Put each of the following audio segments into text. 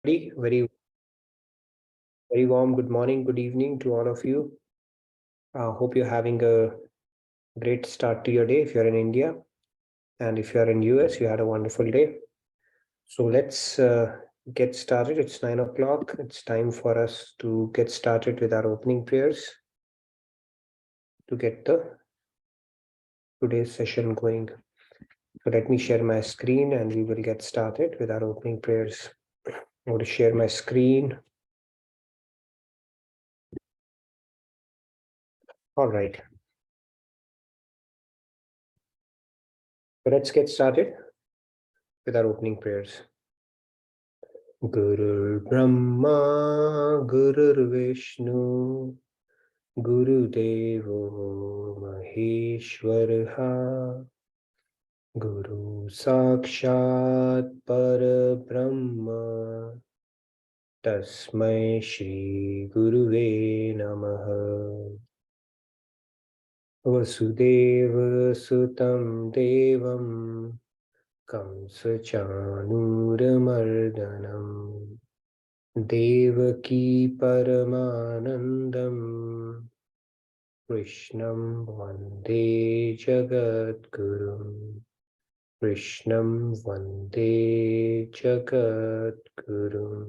Very warm good morning, good evening to all of you. Hope you're having a great start to your day if you're in India, and if you're in US, you had a wonderful day. So let's get started. It's 9 o'clock. It's time for us to get started with our opening prayers to get the today's session going. So let me share my screen and we will get started with our opening prayers. I'm going to share my screen. All right. So let's get started with our opening prayers. Gurur Brahma, Gurur Vishnu, Gurudevo Maheshwaraha, Guru Sakshat Parabrahma, Tasmai Shri Guruve Namaha. Vasudeva Sutam Devam Kamsa Chanuramardanam Devaki Paramanandam Krishnam Vande Jagadgurum Krishnam Vande Jagadgurum.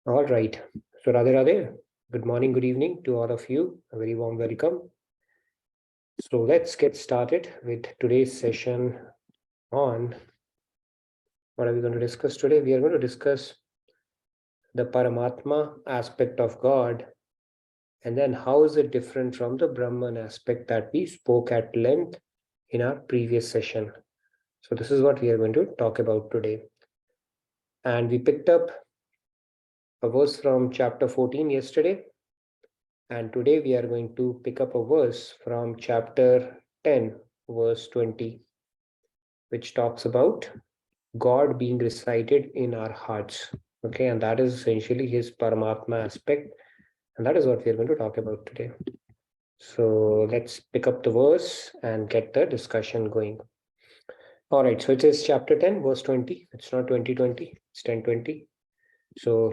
All right. So Radhe Radhe. Good morning, good evening to all of you. A very warm welcome. So let's get started with today's session on what are we going to discuss today? We are going to discuss the Paramatma aspect of God, and then how is it different from the Brahman aspect that we spoke at length in our previous session. So this is what we are going to talk about today. And we picked up a verse from chapter 14 yesterday, and today we are going to pick up a verse from chapter 10, verse 20, which talks about God being recited in our hearts. Okay, and that is essentially his Paramatma aspect, and that is what we are going to talk about today. So let's pick up the verse and get the discussion going. All right, so it is chapter 10, verse 20. It's not 2020, it's 10:20. So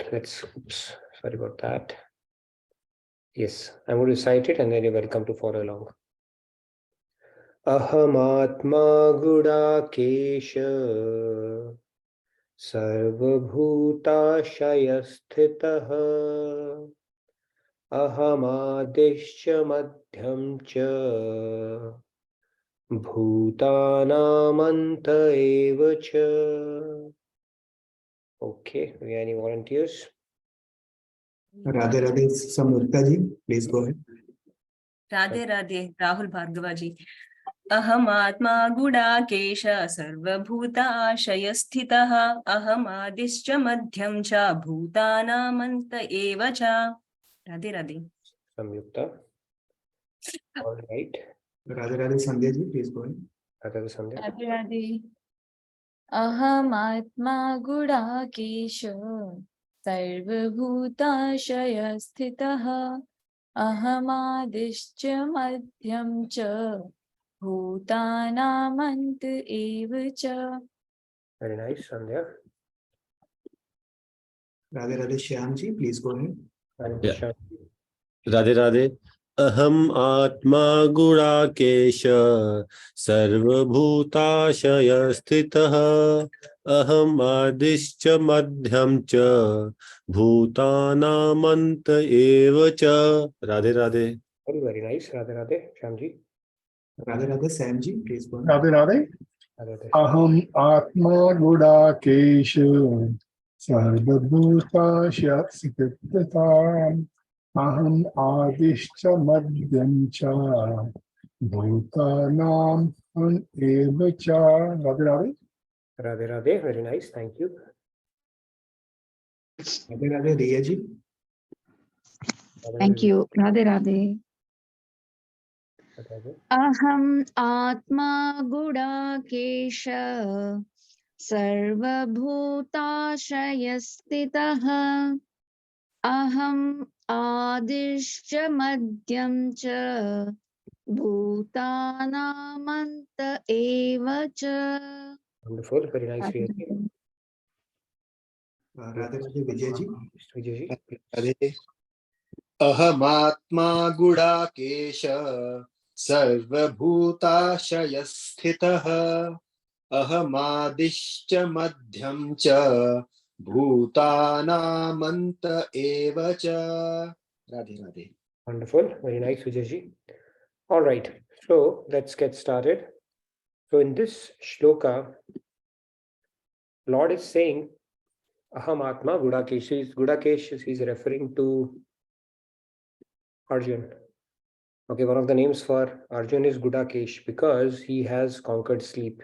sorry about that. Yes, I'm going to recite it and then you're welcome to follow along. Ahamatma Gudakesha Sarvabhutashayasthitah Ahamadishcha Madhyam Cha Bhutanamanta eva cha. Okay, we have any volunteers? Radhe Radhe Samurta ji, please go ahead. Radhe Radhe Rahul Bhargava ji. Aham Atma Gudakesh Sarvabhuta Shayasthitah Aham Adischa Madhyam Cha Bhutanamanta eva cha. Radhe Radhe. Samyukta. All right. Radhe Radhe Sandhya ji, please go ahead. Radhe Sandhya. Radhe Radhe. Aham Atma Gudakesh Sarvabhutashaya Sthitah Ahamadishcha Madhyam Cha Bhutanamant eva cha. Very nice, Sandhya. Radhe Radhe Shyam ji, please go ahead. Yeah. Radhe Radhe. Aham Atma Gudakesha Sarvabhutashaya Sthitah Aham Adischa Madhyam Cha Bhutanamanta eva cha. Radhe Radhe. Very nice. Radhe Radhe. Shyamji. Radhe Radhe Sam ji, please go ahead. Radhe Radhe. Aham Atma Gudakesha Sarvabhutasya Sthitah Aham Adishcha Madhyam Cha Bhutanam eva cha. Radhe Radhe. Radhe Radhe. Very nice. Thank you. Radhe Radhe Riya ji. Thank you. Radhe Radhe. Aham Atma Gudakesha Sarvabhutashayasthitah Aham Adishcha Madhyam Cha Bhutanamanta eva cha. Wonderful. Very nice. Radhe Really. Radhe. Radhe Radhe Vijayji. Vijayji, please. Radhe. अहमात्मा Gudakesh सर्वभूताशयस्थितः अहमादिश्च मध्यं च भूतानामन्त एव च. Radhe Radhe. Wonderful. Very nice, Vijayji. All right. So let's get started. So in this shloka, Lord is saying, Aham Atma Gudakesh. Gudakesh is referring to Arjun. Okay, one of the names for Arjun is Gudakesh because he has conquered sleep.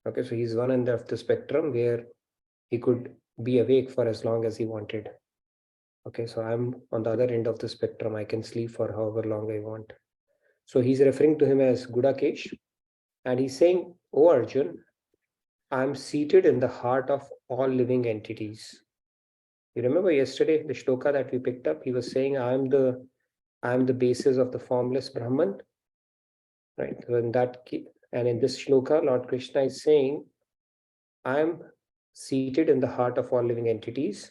Okay, so he's one end of the spectrum where he could be awake for as long as he wanted. Okay, so I'm on the other end of the spectrum. I can sleep for however long I want. So he's referring to him as Gudakesh. And he's saying, Oh Arjun, I'm seated in the heart of all living entities. You remember yesterday, the shloka that we picked up, he was saying, I am the basis of the formless Brahman. Right. So in that and in this shloka, Lord Krishna is saying, I am seated in the heart of all living entities.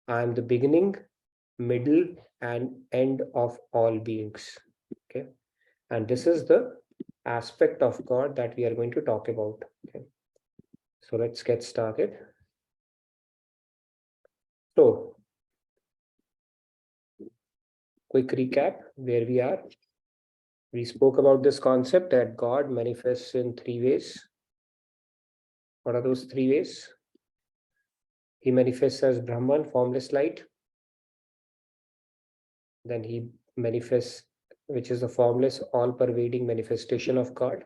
I am the beginning, middle, and end of all beings. Okay. And this is the aspect of God that we are going to talk about. Okay. So let's get started. So, quick recap where we are. We spoke about this concept that God manifests in three ways. What are those three ways? He manifests as Brahman, formless light. Then he manifests, which is the formless, all-pervading manifestation of God.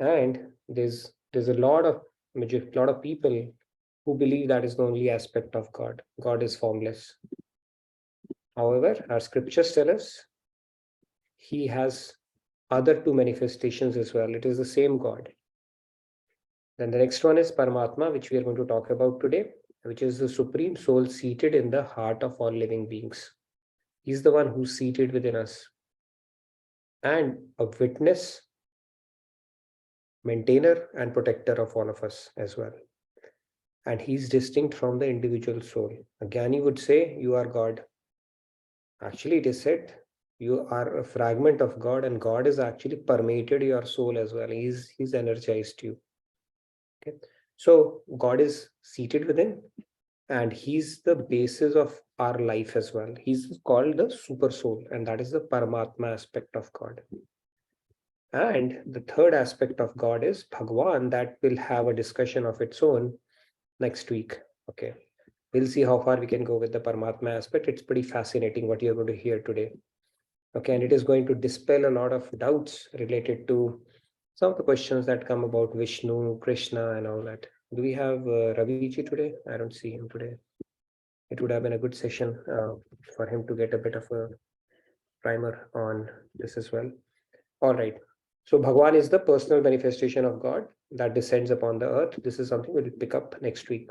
And there's a lot of people who believe that is the only aspect of God. God is formless. However, our scriptures tell us he has other two manifestations as well. It is the same God. Then the next one is Paramatma, which we are going to talk about today, which is the supreme soul seated in the heart of all living beings. He's the one who's seated within us and a witness, maintainer, and protector of all of us as well. And he's distinct from the individual soul. A Jnani would say, you are God. Actually, it is said, you are a fragment of God, and God has actually permeated your soul as well. He's energized you. Okay. So God is seated within, and he's the basis of our life as well. He's called the super soul, and that is the Paramatma aspect of God. And the third aspect of God is Bhagwan, that will have a discussion of its own next week. Okay. We'll see how far we can go with the Paramatma aspect. It's pretty fascinating what you're going to hear today. Okay. And it is going to dispel a lot of doubts related to some of the questions that come about Vishnu, Krishna, and all that. Do we have Raviji today? I don't see him today. It would have been a good session for him to get a bit of a primer on this as well. All right. So Bhagwan is the personal manifestation of God that descends upon the earth. This is something we'll pick up next week.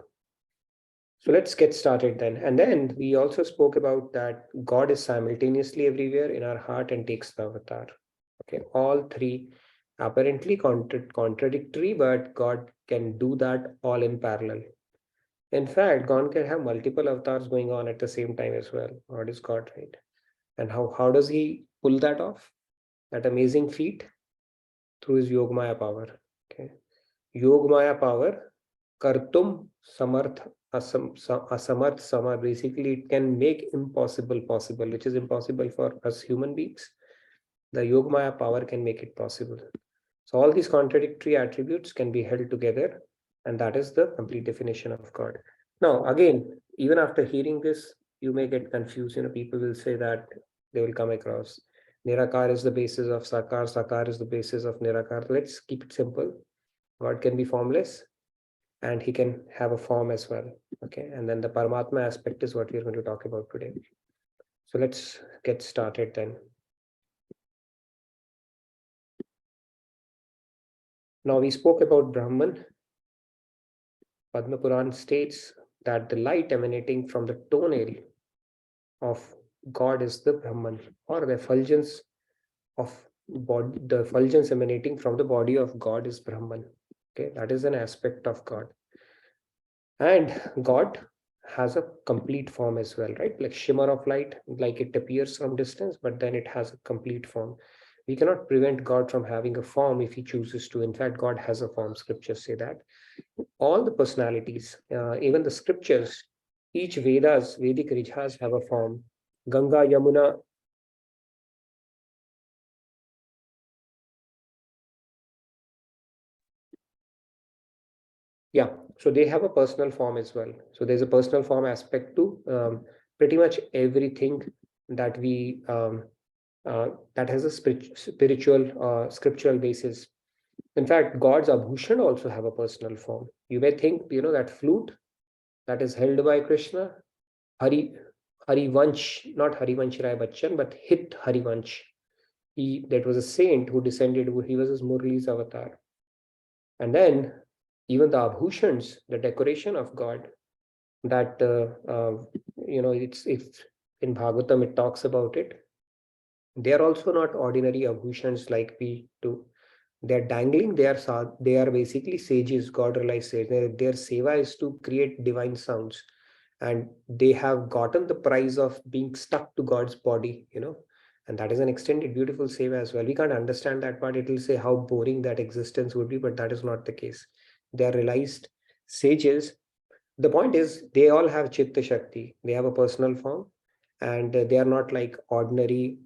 So let's get started then. And then we also spoke about that God is simultaneously everywhere in our heart and takes the avatar. Okay, all three apparently contradictory, but God can do that all in parallel. In fact, God can have multiple avatars going on at the same time as well. God is God, right? And how does he pull that off? That amazing feat through his Yogamaya power. Okay, Yogamaya power, Kartum Samarth Asamarth Samar. Basically, it can make impossible possible, which is impossible for us human beings. The Yogamaya power can make it possible. So all these contradictory attributes can be held together, and that is the complete definition of God. Now, again, even after hearing this, you may get confused. People will say that they will come across Nirakar is the basis of Sakar, Sakar is the basis of Nirakar. Let's keep it simple. God can be formless, and he can have a form as well. Okay, and then the Paramatma aspect is what we are going to talk about today. So let's get started then. Now we spoke about Brahman. Padma Puran states that the light emanating from the toenail of God is the Brahman, or the effulgence of body, the effulgence emanating from the body of God is Brahman. Okay, that is an aspect of God. And God has a complete form as well, right? Like shimmer of light, like it appears from distance, but then it has a complete form. We cannot prevent God from having a form if he chooses to. In fact, God has a form. Scriptures say that. All the personalities, even the scriptures, each Vedas, Vedic Rijas have a form. Ganga, Yamuna, yeah, so they have a personal form as well. So there's a personal form aspect to pretty much everything that we that has a spiritual scriptural basis. In fact, God's abhushan also have a personal form. You may think, that flute that is held by Krishna, Harivansh, not Harivansh Rai Bachchan, but Hit Harivansh. That was a saint who descended. He was his Murli's avatar. And then even the abhushans, the decoration of God, that it's in Bhagavatam it talks about it. They are also not ordinary abhushans like we do. They are dangling. They are basically sages, God realized sages. Their seva is to create divine sounds, and they have gotten the prize of being stuck to God's body. And that is an extended beautiful seva as well. We can't understand that part. It will say how boring that existence would be, but that is not the case. They are realized sages. The point is, they all have Chitta Shakti. They have a personal form, and they are not like ordinary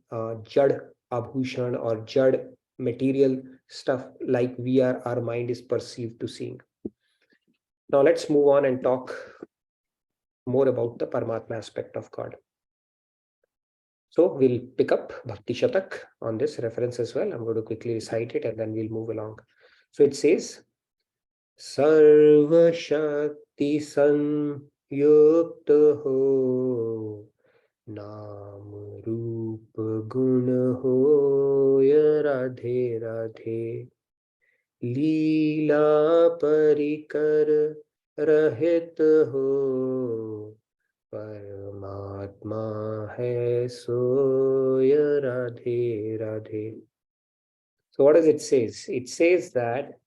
Jad Abhushan or Jad material stuff like our mind is perceived to seeing. Now let's move on and talk more about the Paramatma aspect of God. So we'll pick up Bhakti Shatak on this reference as well. I'm going to quickly recite it and then we'll move along. So it says, Sarva Shakti San Yukta Ho Naam Roop Gun Hoya Radhe Radhe Leela Parikar Rahit Ho Paramatma Hai Soya Radhe Radhe. So what does it say? It says that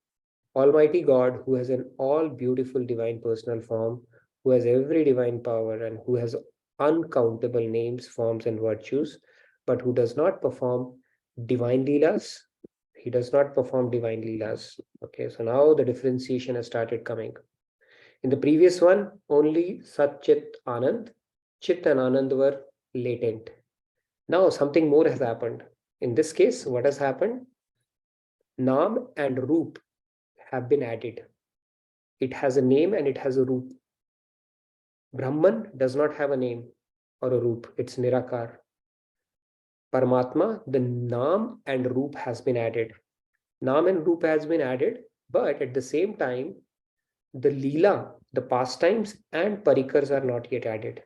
Almighty God, who has an all beautiful divine personal form, who has every divine power, and who has uncountable names, forms, and virtues, but who does not perform divine leelas. He does not perform divine leelas. Okay, so now the differentiation has started coming. In the previous one, only Sat Chit Anand, Chit and Anand were latent. Now something more has happened. In this case, what has happened? Naam and Roop have been added. It has a name and it has a roop. Brahman does not have a name or a roop. It's Nirakar. Paramatma, the Naam and Roop has been added. Naam and Roop has been added, but at the same time, the Leela, the pastimes and Parikars are not yet added.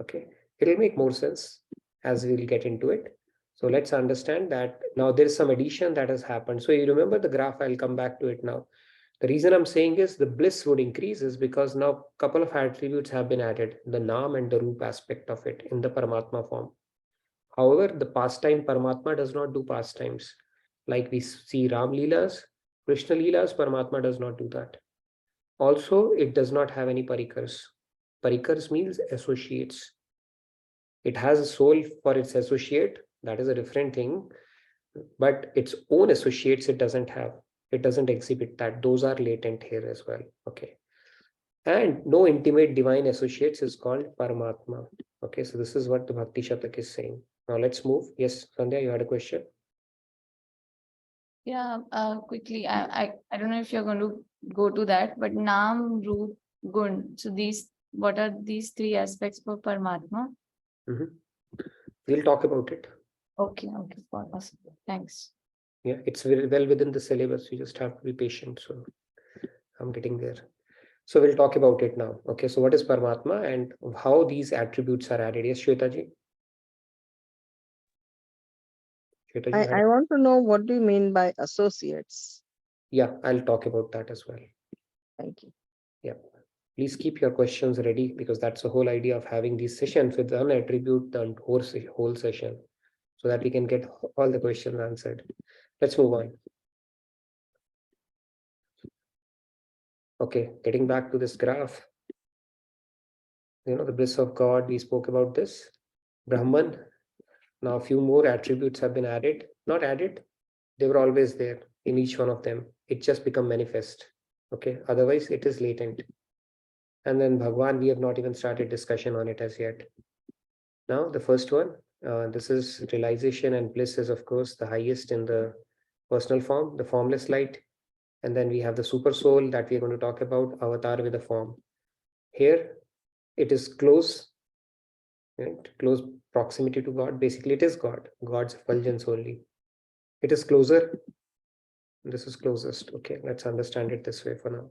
Okay, it'll make more sense as we'll get into it. So let's understand that now there is some addition that has happened. So you remember the graph, I'll come back to it now. The reason I'm saying is the bliss would increase is because now a couple of attributes have been added, the Naam and the Roop aspect of it in the Paramatma form. However, the pastime Paramatma does not do pastimes. Like we see Ram Leelas, Krishna Leelas, Paramatma does not do that. Also, it does not have any parikars. Parikars means associates. It has a soul for its associate. That is a different thing. But its own associates, it doesn't have. It doesn't exhibit that. Those are latent here as well. Okay. And no intimate divine associates is called Paramatma. Okay. So this is what the Bhakti Shatak is saying. Now let's move. Yes, Sandhya, you had a question? Yeah, quickly. I don't know if you're going to go to that, but Naam, Roop, Gun. So what are these three aspects for Paramatma? We'll talk about it. Okay, awesome. Thanks. Yeah, it's very well within the syllabus. You just have to be patient. So I'm getting there. So we'll talk about it now. Okay, so what is Paramatma and how these attributes are added? Yes, Shwetaji? Shwetaji, I want to know what do you mean by associates? yeah, I'll talk about that as well. Thank you. Yeah, please keep your questions ready because that's the whole idea of having these sessions with one attribute the whole session so that we can get all the questions answered. Let's move on. Okay, getting back to this graph, the bliss of God, we spoke about this. Brahman, now a few more attributes have been added. Not added, they were always there in each one of them. It just become manifest. Okay, otherwise it is latent. And then Bhagwan, we have not even started discussion on it as yet. Now, the first one, this is realization and bliss is, of course, the highest in the personal form, the formless light. And then we have the super soul that we are going to talk about, avatar with a form. Here, it is close, right? Close proximity to God. Basically, it is God, God's effulgence only. It is closer. This is closest. Okay, let's understand it this way for now.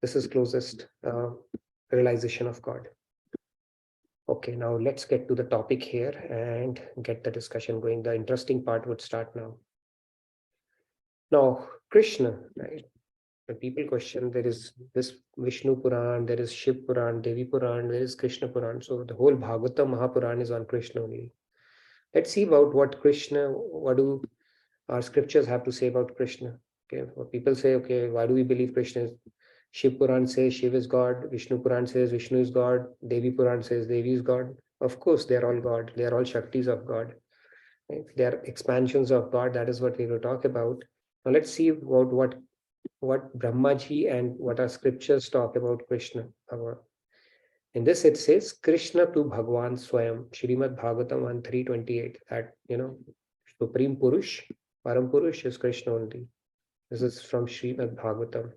This is closest realization of God. Okay, now let's get to the topic here and get the discussion going. The interesting part would start now. Now, Krishna, right? When people question, there is this Vishnu Puran, there is Shiv Puran, Devi Puran, there is Krishna Puran. So the whole Bhagavatam Mahapuran is on Krishna only. Let's see about what Krishna, what do our scriptures have to say about Krishna. Okay, what people say, okay, why do we believe Krishna is? Shiv Puran says Shiv is God, Vishnu Puran says Vishnu is God, Devi Puran says Devi is God. Of course, they are all God. They are all Shaktis of God. Right? They are expansions of God. That is what we will talk about. Now let's see about what Brahmaji and what our scriptures talk about Krishna. In this it says Krishna to Bhagwan Swayam, Shrimad Bhagavatam 1.3.28. That Supreme Purush, Param Purush is Krishna only. This is from Shrimad Bhagavatam.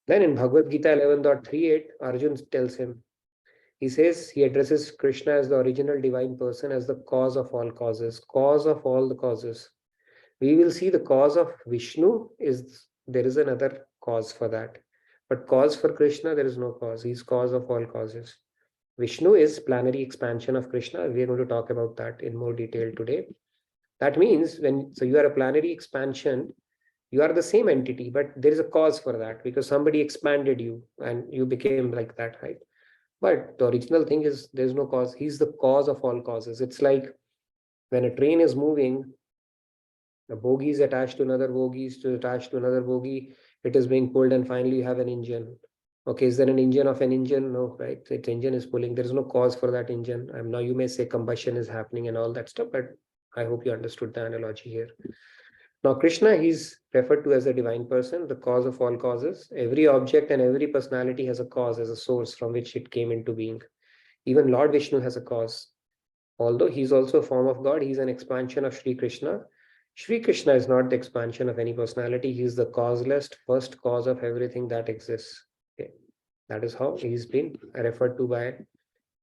Then in Bhagavad Gita 11.38, Arjun tells him, he says, he addresses Krishna as the original divine person, as the cause of all causes, cause of all the causes. We will see the cause of Vishnu is, there is another cause for that. But cause for Krishna, there is no cause. He's cause of all causes. Vishnu is planetary expansion of Krishna. We are going to talk about that in more detail today. That means so you are a planetary expansion, you are the same entity, but there is a cause for that because somebody expanded you and you became like that, right? But the original thing is there's no cause. He's the cause of all causes. It's like when a train is moving, a bogie is attached to another bogie, is attached to another bogie, it is being pulled, and finally you have an engine. Okay, is there an engine of an engine? No, right? Its engine is pulling. There is no cause for that engine. Now you may say combustion is happening and all that stuff, but I hope you understood the analogy here. Now, Krishna, he's referred to as a divine person, the cause of all causes. Every object and every personality has a cause, as a source from which it came into being. Even Lord Vishnu has a cause. Although he's also a form of God, he's an expansion of Sri Krishna. Sri Krishna is not the expansion of any personality. He's the causeless first cause of everything that exists. Okay. That is how he's been referred to by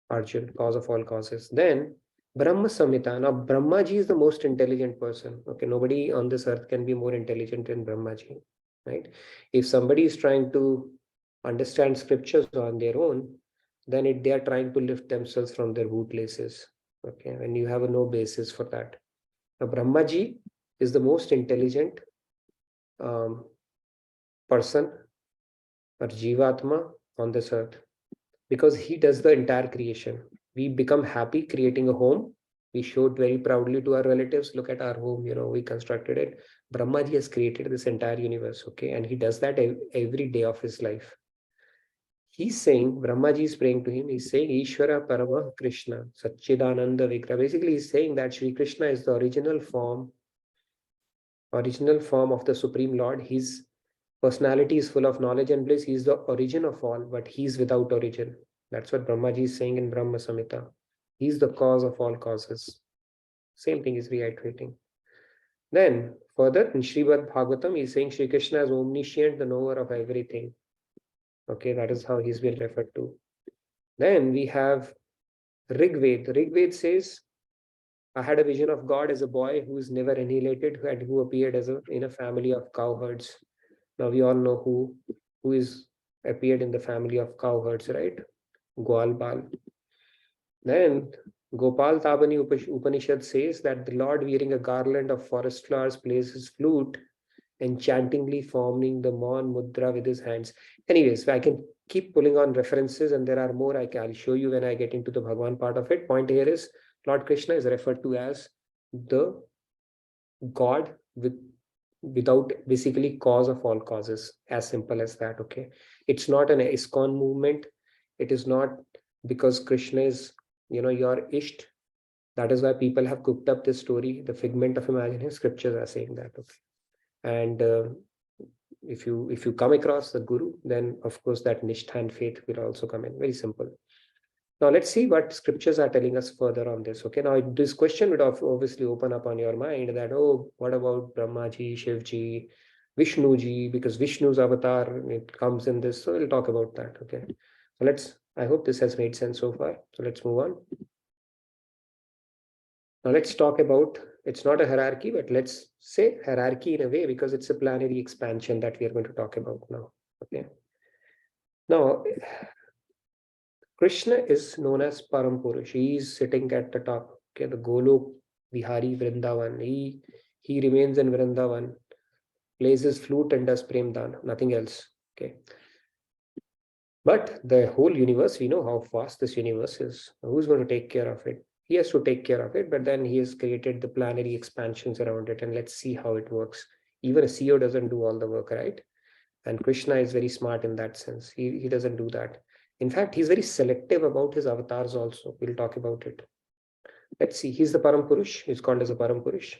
Arjun, cause of all causes. Then Brahma Samhita. Now, Brahmaji is the most intelligent person. Okay, nobody on this earth can be more intelligent than Brahmaji, right? If somebody is trying to understand scriptures on their own, then they are trying to lift themselves from their bootlaces. Okay, and you have no basis for that. Now, Brahmaji is the most intelligent person or Jivatma on this earth because he does the entire creation. We become happy creating a home. We show it very proudly to our relatives. Look at our home, we constructed it. Brahmaji has created this entire universe, okay? And he does that every day of his life. He's saying, Brahmaji is praying to him, he's saying, Ishvara Parama Krishna, Satchidananda Vigra. Basically, he's saying that Sri Krishna is the original form of the Supreme Lord. His personality is full of knowledge and bliss. He's the origin of all, but he's without origin. That's what Brahmaji is saying in Brahma Samhita. He's the cause of all causes. Same thing is reiterating. Then further in Srimad Bhagavatam, he's saying Sri Krishna is omniscient, the knower of everything. Okay, that is how he's been referred to. Then we have Rigved. Rigved says, I had a vision of God as a boy who is never annihilated and who appeared in a family of cowherds. Now we all know who is appeared in the family of cowherds, right? Gwalbal. Then Gopal Tabani Upanishad says that the Lord wearing a garland of forest flowers plays his flute, enchantingly forming the Mon Mudra with his hands. Anyways, I can keep pulling on references and there are more I'll show you when I get into the Bhagwan part of it. Point here is Lord Krishna is referred to as the God with without basically cause of all causes, as simple as that. Okay, it's not an ISKCON movement. It is not because Krishna is, your Isht. That is why people have cooked up this story, the figment of imagination. Scriptures are saying that. Okay, and if you come across the Guru, then of course that Nishtha and faith will also come in. Very simple. Now let's see what scriptures are telling us further on this. Okay, now this question would obviously open up on your mind that, oh, what about Brahmaji, Shivji, Vishnuji, because Vishnu's avatar, it comes in this. So we'll talk about that. Okay, so I hope this has made sense so far. So let's move on. Now let's talk about, it's not a hierarchy, but let's say hierarchy in a way, because it's a planetary expansion that we are going to talk about now. Okay. Now, Krishna is known as Param Purush. He is sitting at the top. Okay, the Golok Vihari Vrindavan. He remains in Vrindavan, plays his flute and does Prem Dan, nothing else. Okay. But the whole universe, we know how vast this universe is. Who's going to take care of it? He has to take care of it, but then he has created the planetary expansions around it, and let's see how it works. Even a CEO doesn't do all the work, right? And Krishna is very smart in that sense. He doesn't do that. In fact, he's very selective about his avatars also. We'll talk about it. Let's see. He's the Param Purush. He's called as a Param Purush.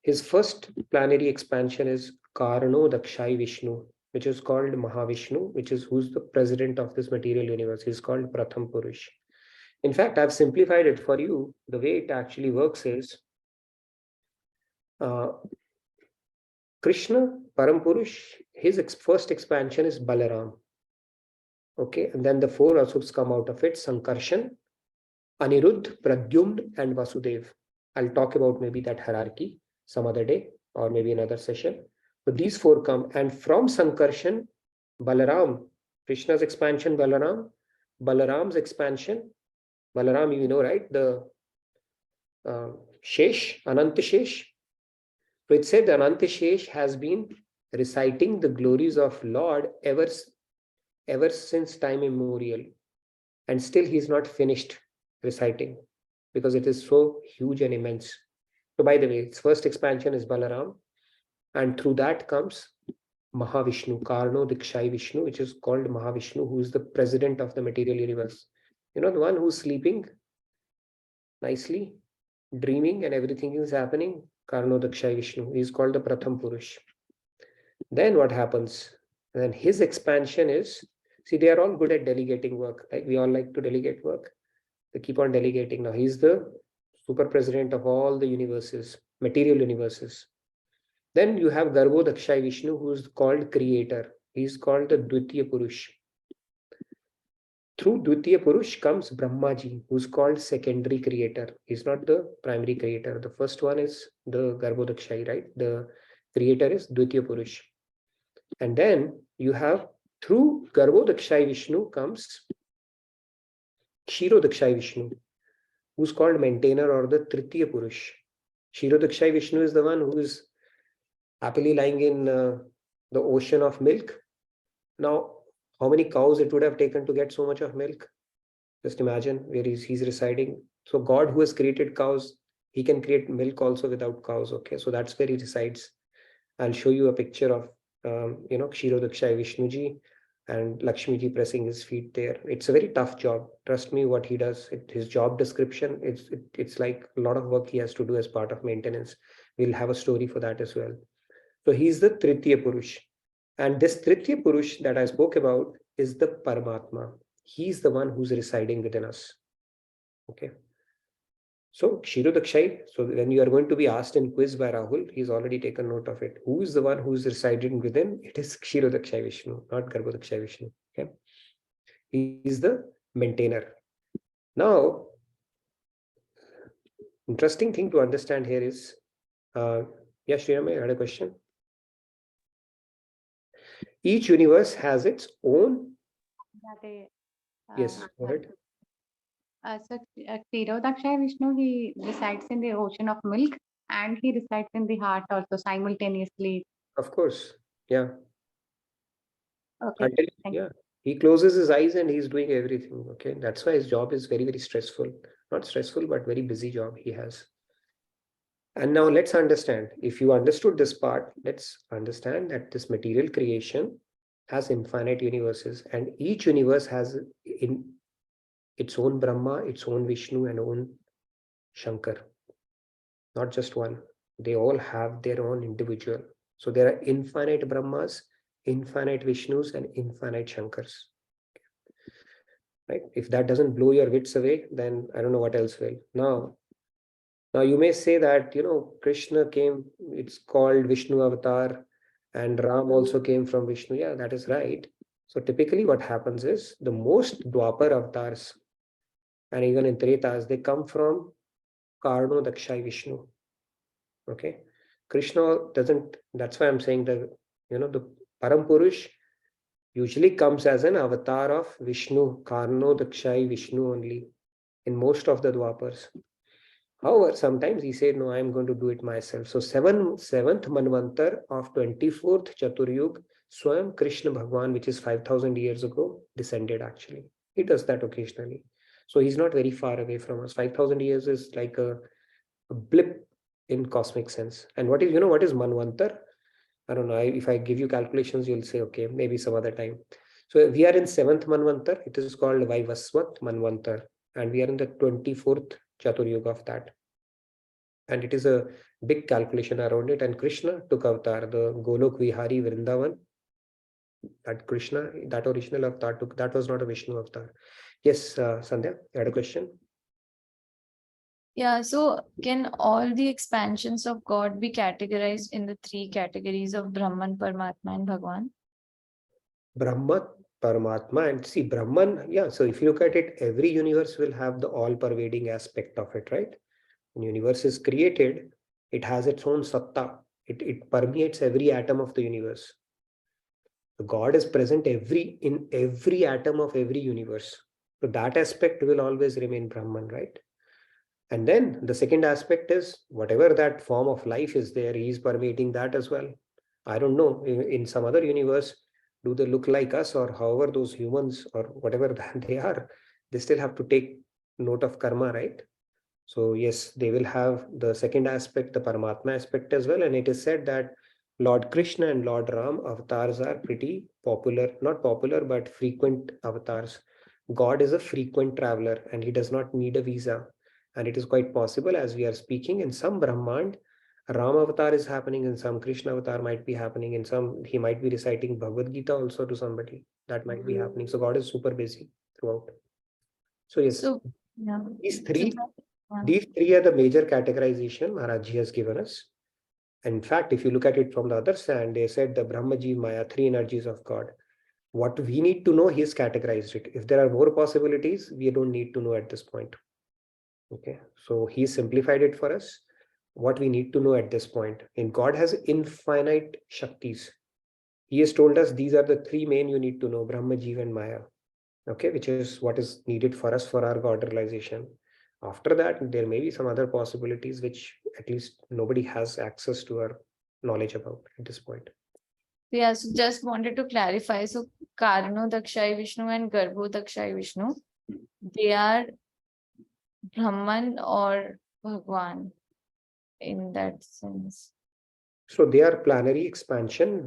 His first planetary expansion is Karno Dakshai Vishnu, which is called Mahavishnu, who's the president of this material universe. He's called Pratham Purush. In fact, I've simplified it for you. The way it actually works is Krishna, Param Purush, his first expansion is Balaram. Okay, and then the four asuras come out of it: Sankarshan, Aniruddh, Pradyumn, and Vasudev. I'll talk about maybe that hierarchy some other day or maybe another session. So these four come, and from Sankarshan, Balaram, Krishna's expansion, Balaram's expansion, Balaram, you know, right? The Shesh, Ananta Shesh. So it said Ananta Shesh has been reciting the glories of Lord ever since time immemorial, and still he's not finished reciting because it is so huge and immense. So by the way, its first expansion is Balaram, and through that comes Mahavishnu, Karno Dikshai Vishnu, which is called Mahavishnu, who is the president of the material universe. You know, the one who's sleeping nicely, dreaming, and everything is happening. Karno Dikshai Vishnu, he is called the Pratham Purush. Then what happens? And then his expansion is, see, they are all good at delegating work. Like we all like to delegate work. They keep on delegating. Now he's the super president of all the universes, material universes. Then you have Garbho Dakshai Vishnu, who is called creator. He's called the Dvitiya Purush. Through Dvitiya Purush comes Brahmaji, who's called secondary creator. He's not the primary creator. The first one is the Garbho Dakshai, right? The creator is Dvitiya Purush. And then you have, through Garbho Dakshai Vishnu comes Shiro Dakshai Vishnu, who's called maintainer or the Tritiya Purush. Shiro Dakshai Vishnu is the one who is happily lying in the ocean of milk. Now, how many cows it would have taken to get so much of milk? Just imagine where he's residing. So God, who has created cows, he can create milk also without cows. Okay, so that's where he resides. I'll show you a picture of Kshiro Dakshai Vishnuji and Lakshmiji pressing his feet there. It's a very tough job. Trust me, what he does, his job description, it's like a lot of work he has to do as part of maintenance. We'll have a story for that as well. So he's the Tritiya Purush. And this Tritiya Purush that I spoke about is the Paramatma. He's the one who's residing within us. Okay. So Kshiro Dakshai, so when you are going to be asked in quiz by Rahul, he's already taken note of it. Who is the one who is residing within? It is Kshiro Dakshai Vishnu, not Garbho Dakshai Vishnu. Okay. He is the maintainer. Now, interesting thing to understand here is, yes, Sriram, I had a question. Each universe has its own. Yes, go ahead. So Kshirodakshaya Vishnu, he resides in the ocean of milk and he resides in the heart also simultaneously. Of course, yeah. Okay, thank you. Yeah, he closes his eyes and he's doing everything. Okay, that's why his job is very, very stressful. Not stressful, but very busy job he has. And now let's understand, if you understood this part, let's understand that this material creation has infinite universes, and each universe has in its own Brahma, its own Vishnu, and own Shankar. Not just one. They all have their own individual. So there are infinite Brahmas, infinite Vishnus, and infinite Shankars. Right? If that doesn't blow your wits away, then I don't know what else will. Now you may say that, Krishna came, it's called Vishnu Avatar, and Ram also came from Vishnu. Yeah, that is right. So typically what happens is the most Dwapar avatars, and even in Tretas, they come from Karno Dakshai Vishnu. Okay. Krishna doesn't, that's why I'm saying that, the Param Purush usually comes as an avatar of Vishnu, Karno Dakshai Vishnu only, in most of the Dwapars. However, sometimes he said, no, I'm going to do it myself. So seventh Manvantar of 24th Chaturyug, Swam Krishna Bhagwan, which is 5,000 years ago, descended actually. He does that occasionally. So he's not very far away from us. 5,000 years is like a blip in cosmic sense. And what is Manvantar? I don't know. If I give you calculations, you'll say, okay, maybe some other time. So we are in 7th Manvantar. It is called Vaivaswat Manvantar. And we are in the 24th Chaturyuga of that. And it is a big calculation around it. And Krishna took avatar, the Golok Vihari Vrindavan. That Krishna, that original avatar took, that was not a Vishnu avatar. Yes, Sandhya, you had a question? Yeah, so can all the expansions of God be categorized in the three categories of Brahman, Paramatma, and Bhagwan? Brahma, Paramatma, and see Brahman, yeah. So if you look at it, every universe will have the all-pervading aspect of it, right? When universe is created, it has its own satta. It permeates every atom of the universe. The God is present in every atom of every universe. So that aspect will always remain Brahman, right? And then the second aspect is whatever that form of life is there, he is permeating that as well. I don't know, in some other universe, do they look like us, or however those humans or whatever that they are, they still have to take note of karma, right? So yes, they will have the second aspect, the Paramatma aspect as well. And it is said that Lord Krishna and Lord Ram avatars are pretty popular, not popular, but frequent avatars. God is a frequent traveler and he does not need a visa. And it is quite possible, as we are speaking, in some Brahmand, Ram avatar is happening, in some Krishna avatar might be happening, in some he might be reciting Bhagavad Gita also to somebody. That might be happening. So God is super busy throughout. So yes, So, yeah. these So three yeah. these three are the major categorization Maharaj has given us. In fact, if you look at it from the other side, they said the Brahmaji, Maya, three energies of God. What we need to know, he has categorized it. If there are more possibilities, we don't need to know at this point. Okay, so he simplified it for us. What we need to know at this point, and God has infinite Shaktis. He has told us these are the three main you need to know, Brahma, Jeev, and Maya. Okay, which is what is needed for us for our God realization. After that, there may be some other possibilities which at least nobody has access to or knowledge about at this point. Yeah, so just wanted to clarify. So Karno Dakshai Vishnu and Garbho Dakshai Vishnu, they are Brahman or Bhagwan in that sense. So they are planary expansion.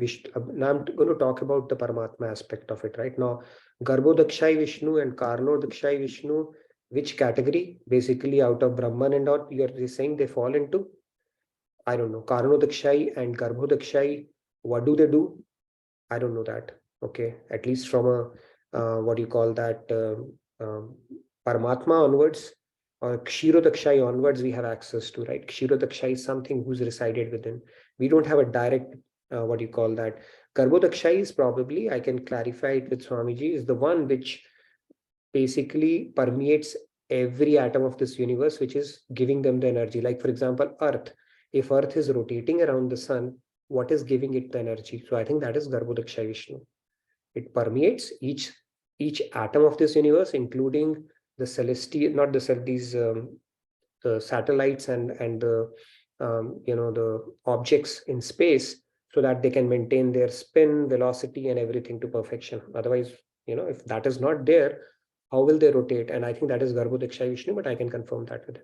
Now I'm going to talk about the Paramatma aspect of it right now. Garbho Dakshai Vishnu and Karno Dakshai Vishnu, which category? Basically out of Brahman and all, you're saying they fall into? I don't know. Karno Dakshai and Garbho Dakshai, what do they do? I don't know that. Okay, at least from a what do you call that, Paramatma onwards or Kshirodakshai onwards, we have access to, right? Kshirodakshai is something who's resided within. We don't have a direct what do you call that. Garbhodakshai is probably, I can clarify it with Swamiji, is the one which basically permeates every atom of this universe, which is giving them the energy. Like for example, Earth. If Earth is rotating around the sun, what is giving it the energy? So I think that is Garbhodakshai Vishnu. It permeates each atom of this universe, including the celestial, not these the satellites and the the objects in space, so that they can maintain their spin, velocity, and everything to perfection. Otherwise, if that is not there, how will they rotate? And I think that is Garbhodakshai Vishnu, but I can confirm that with him.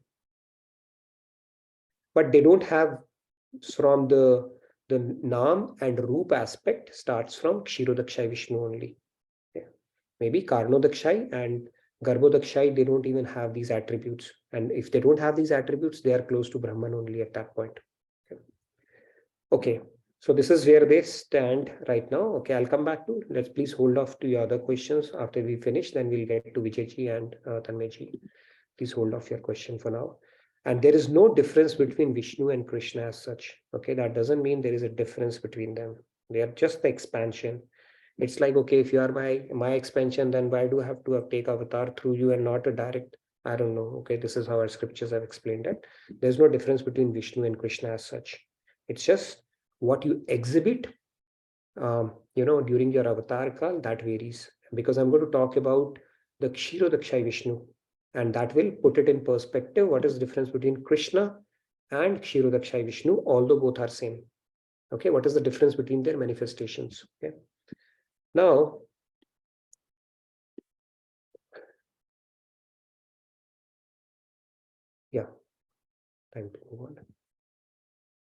but they don't have from the Nam and Roop aspect starts from Kshirodakshai Vishnu only. Yeah. Maybe Karnodakshai and Garbhodakshai, they don't even have these attributes. And if they don't have these attributes, they are close to Brahman only at that point. Okay, so this is where they stand right now. Okay, I'll come back to, let's please hold off to your other questions after we finish, then we'll get to Vijayji and Tanmayji. Please hold off your question for now. And there is no difference between Vishnu and Krishna as such. Okay, that doesn't mean there is a difference between them. They are just the expansion. It's like, okay, if you are my expansion, then why do I have to take avatar through you and not a direct? I don't know. Okay, this is how our scriptures have explained it. There's no difference between Vishnu and Krishna as such. It's just what you exhibit, during your avatar kal, that varies. Because I'm going to talk about the Kshirodakshai Vishnu, and that will put it in perspective. What is the difference between Krishna and Kshirodakshai Vishnu, although both are same? Okay, what is the difference between their manifestations? Okay, now yeah, time to move on.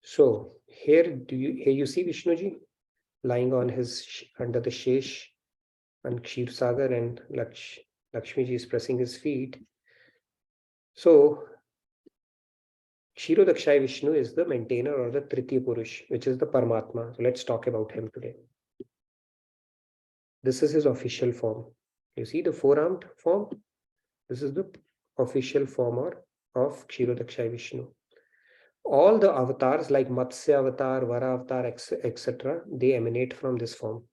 So here you see Vishnuji lying on his under the Shesh and Kshir Sagar, and Lakshmiji is pressing his feet. So Kshirodakshai Vishnu is the maintainer or the Tritiya Purush, which is the Paramatma. So let's talk about him today. This is his official form. You see the four-armed form? This is the official form of Kshirodakshai Vishnu. All the avatars like Matsya avatar, Vara avatar, etc., they emanate from this form.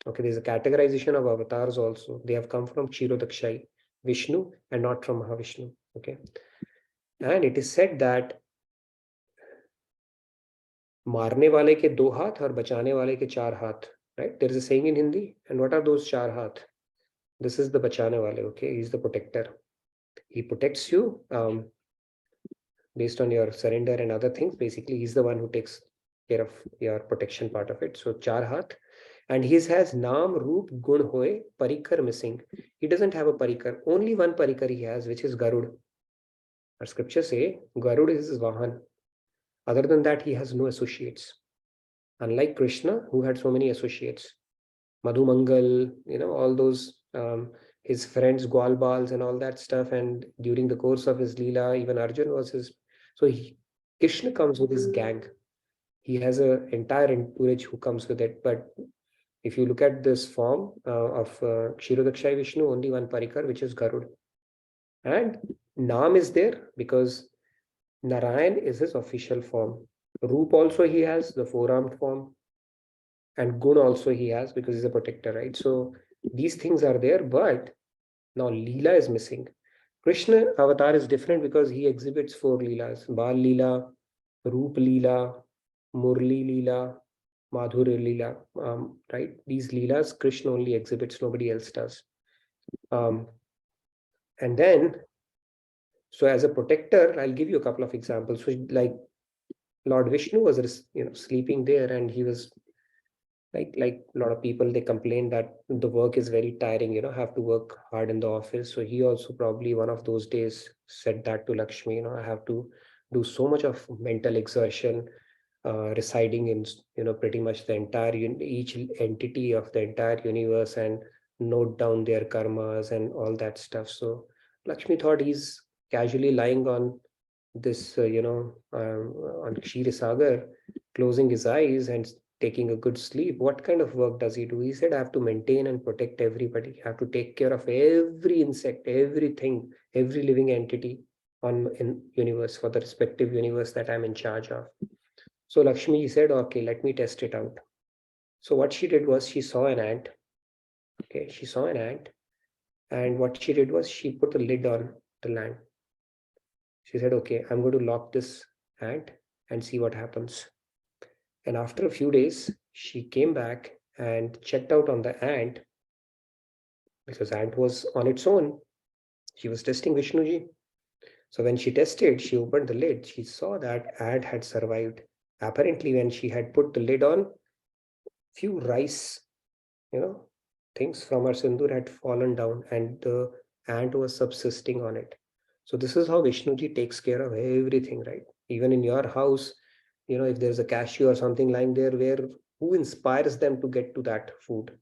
Okay, there's a categorization of avatars also. They have come from Kshirodakshai Vishnu and not from Mahavishnu. Okay, and it is said that मारने वाले के 2 हाथ और बचाने वाले के 4 हाथ. Right? There is a saying in Hindi. And what are those 4 हाथ? This is the bachane wale. Okay, he's the protector. He protects you based on your surrender and other things. Basically, he's the one who takes care of your protection part of it. So 4 हाथ. And he has Naam, Roop, Gun, Hoy, Parikar missing. He doesn't have a Parikar. Only one Parikar he has, which is Garud. Our scriptures say Garud is his Vahan. Other than that, he has no associates. Unlike Krishna, who had so many associates. Madhu Mangal, all those, his friends, Gwalbals and all that stuff. And during the course of his Leela, even Arjun was his. So Krishna comes with his gang. He has an entire entourage who comes with it. But if you look at this form of Kshirodakshai Vishnu, only one Parikar, which is Garud. And Naam is there because Narayan is his official form. Roop also he has, the four-armed form. And Gun also he has because he's a protector, right? So these things are there, but now Leela is missing. Krishna avatar is different because he exhibits 4 Leelas. Bal Leela, Roop Leela, Murli Leela, Madhur Leela, right? These Leelas, Krishna only exhibits, nobody else does. And then, so as a protector, I'll give you a couple of examples. So like Lord Vishnu was, sleeping there, and he was like a lot of people, they complain that the work is very tiring, have to work hard in the office. So he also probably one of those days said that to Lakshmi, I have to do so much of mental exertion, residing in, pretty much the entire, each entity of the entire universe, and note down their karmas and all that stuff. So Lakshmi thought he's casually lying on this, on Kshir Sagar, closing his eyes and taking a good sleep. What kind of work does he do? He said, I have to maintain and protect everybody. I have to take care of every insect, everything, every living entity in universe, for the respective universe that I'm in charge of. So Lakshmi said, okay, let me test it out. So what she did was she saw an ant. Okay, she saw an ant. And what she did was she put a lid on the land. She said, okay, I'm going to lock this ant and see what happens. And after a few days, she came back and checked out on the ant, because ant was on its own. She was testing Vishnuji. So when she tested, she opened the lid. She saw that ant had survived. Apparently, when she had put the lid on, few rice, things from her sindoor had fallen down, and the ant was subsisting on it. So this is how Vishnuji takes care of everything, right? Even in your house, if there's a cashew or something lying there, who inspires them to get to that food?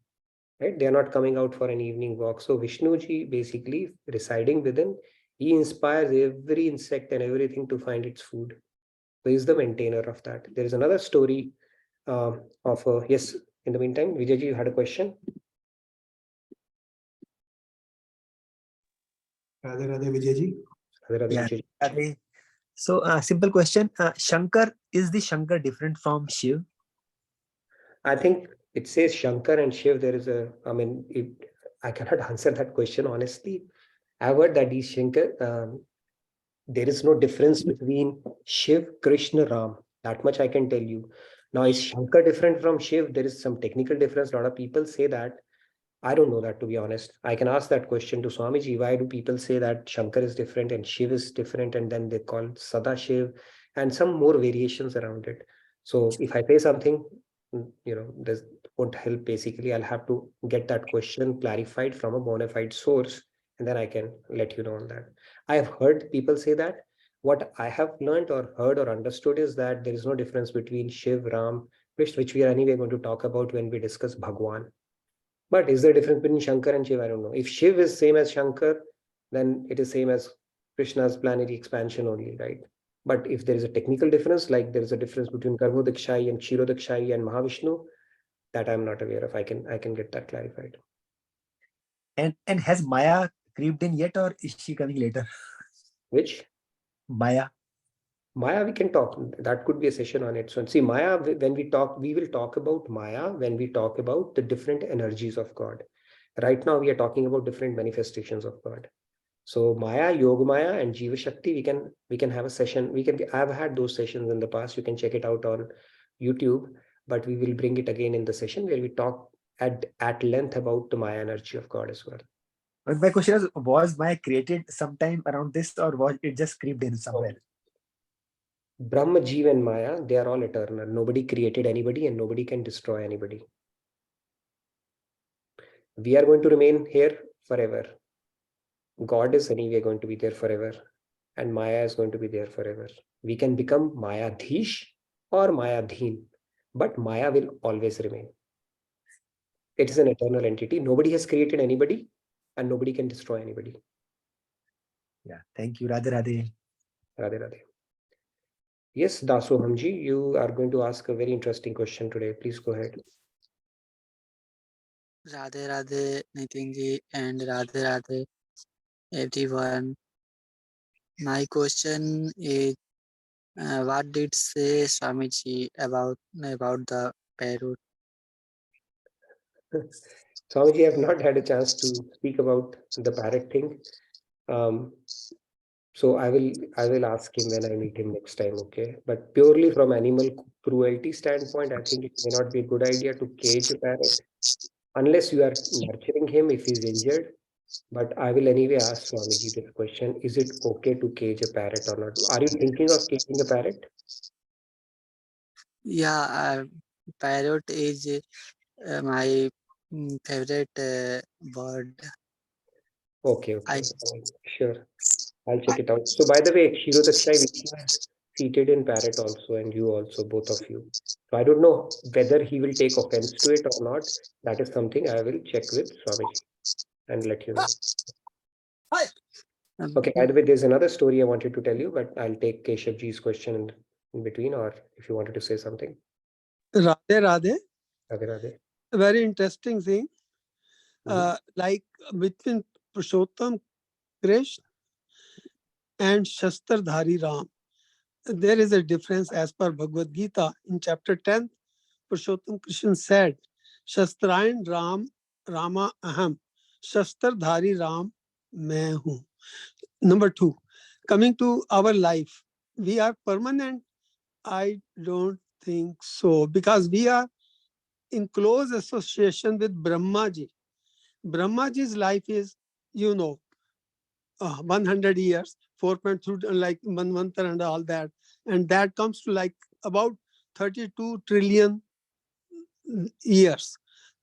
Right? They are not coming out for an evening walk. So Vishnuji basically residing within, he inspires every insect and everything to find its food. So he's the maintainer of that. There is another story yes. In the meantime, Vijayji, you had a question. Radhe Radhe Vijayji. Radhe Radhe, Yeah. Vijayji. Radhe. So, simple question. Shankar, is the Shankar different from Shiv? I think it says Shankar and Shiv. There is I cannot answer that question honestly. I've heard that these Shankar, there is no difference between Shiv, Krishna, Ram. That much I can tell you. Now, is Shankar different from Shiv? There is some technical difference. A lot of people say that. I don't know that, to be honest. I can ask that question to Swamiji. Why do people say that Shankar is different and Shiv is different, and then they call Sada Shiv and some more variations around it? So if I say something, this won't help. Basically, I'll have to get that question clarified from a bona fide source, and then I can let you know on that. I have heard people say that. What I have learned or heard or understood is that there is no difference between Shiv, Ram, Krishna, which we are anyway going to talk about when we discuss Bhagwan. But is there a difference between Shankar and Shiv? I don't know. If Shiv is same as Shankar, then it is same as Krishna's planetary expansion only, right? But if there is a technical difference, like there is a difference between Garbhodakshai and Kshirodakshai and Mahavishnu, that I'm not aware of. I can get that clarified. And has Maya creeped in yet, or is she coming later? Which? Maya. Maya, we can talk. That could be a session on it. So see, Maya, when we talk, we will talk about Maya when we talk about the different energies of God. Right now, we are talking about different manifestations of God. So Maya, Yoga Maya, and Jiva Shakti, we can have a session. I've had those sessions in the past. You can check it out on YouTube, but we will bring it again in the session where we talk at length about the Maya energy of God as well. But my question is, was Maya created sometime around this, or was it just creeped in somewhere? Brahma, Jiva, and Maya, they are all eternal. Nobody created anybody and nobody can destroy anybody. We are going to remain here forever. God is anyway going to be there forever. And Maya is going to be there forever. We can become Mayadhish or Mayadhin, but Maya will always remain. It is an eternal entity. Nobody has created anybody and nobody can destroy anybody. Yeah, thank you. Radhe Radhe. Radhe Radhe. Yes, Dasohamji, you are going to ask a very interesting question today. Please go ahead. Radhe Radhe Nitinji and Radhe Radhe everyone. My question is, what did say Swamiji about the parrot? Swamiji, I have not had a chance to speak about the parrot thing. So I will ask him when I meet him next time, okay? But purely from animal cruelty standpoint, I think it may not be a good idea to cage a parrot unless you are nurturing him if he's injured. But I will anyway ask Swamiji this question: is it okay to cage a parrot or not? Are you thinking of caging a parrot? Yeah, parrot is my favorite bird. Okay. Sure. I'll check it out. So by the way, Kshirodakshai Vishnu is seated in parrot also, and you also, both of you. So I don't know whether he will take offense to it or not. That is something I will check with Swamiji and let you know. Okay, by the way, there's another story I wanted to tell you, but I'll take Keshavji's question in between, or if you wanted to say something. Radhe Radhe. Radhe Radhe. A very interesting thing. Mhm. Like between Purushottam Krishna and Shastardhari Ram, there is a difference as per Bhagavad Gita. In chapter 10, Purushottam Krishna said, Shastrayan Ram Rama Aham, Shastardhari Ram Main Hu. Number 2, coming to our life, we are permanent. I don't think so, because we are in close association with Brahmaji. Brahmaji's life is, 100 years, 4.2, like Manvantar and all that. And that comes to like about 32 trillion years,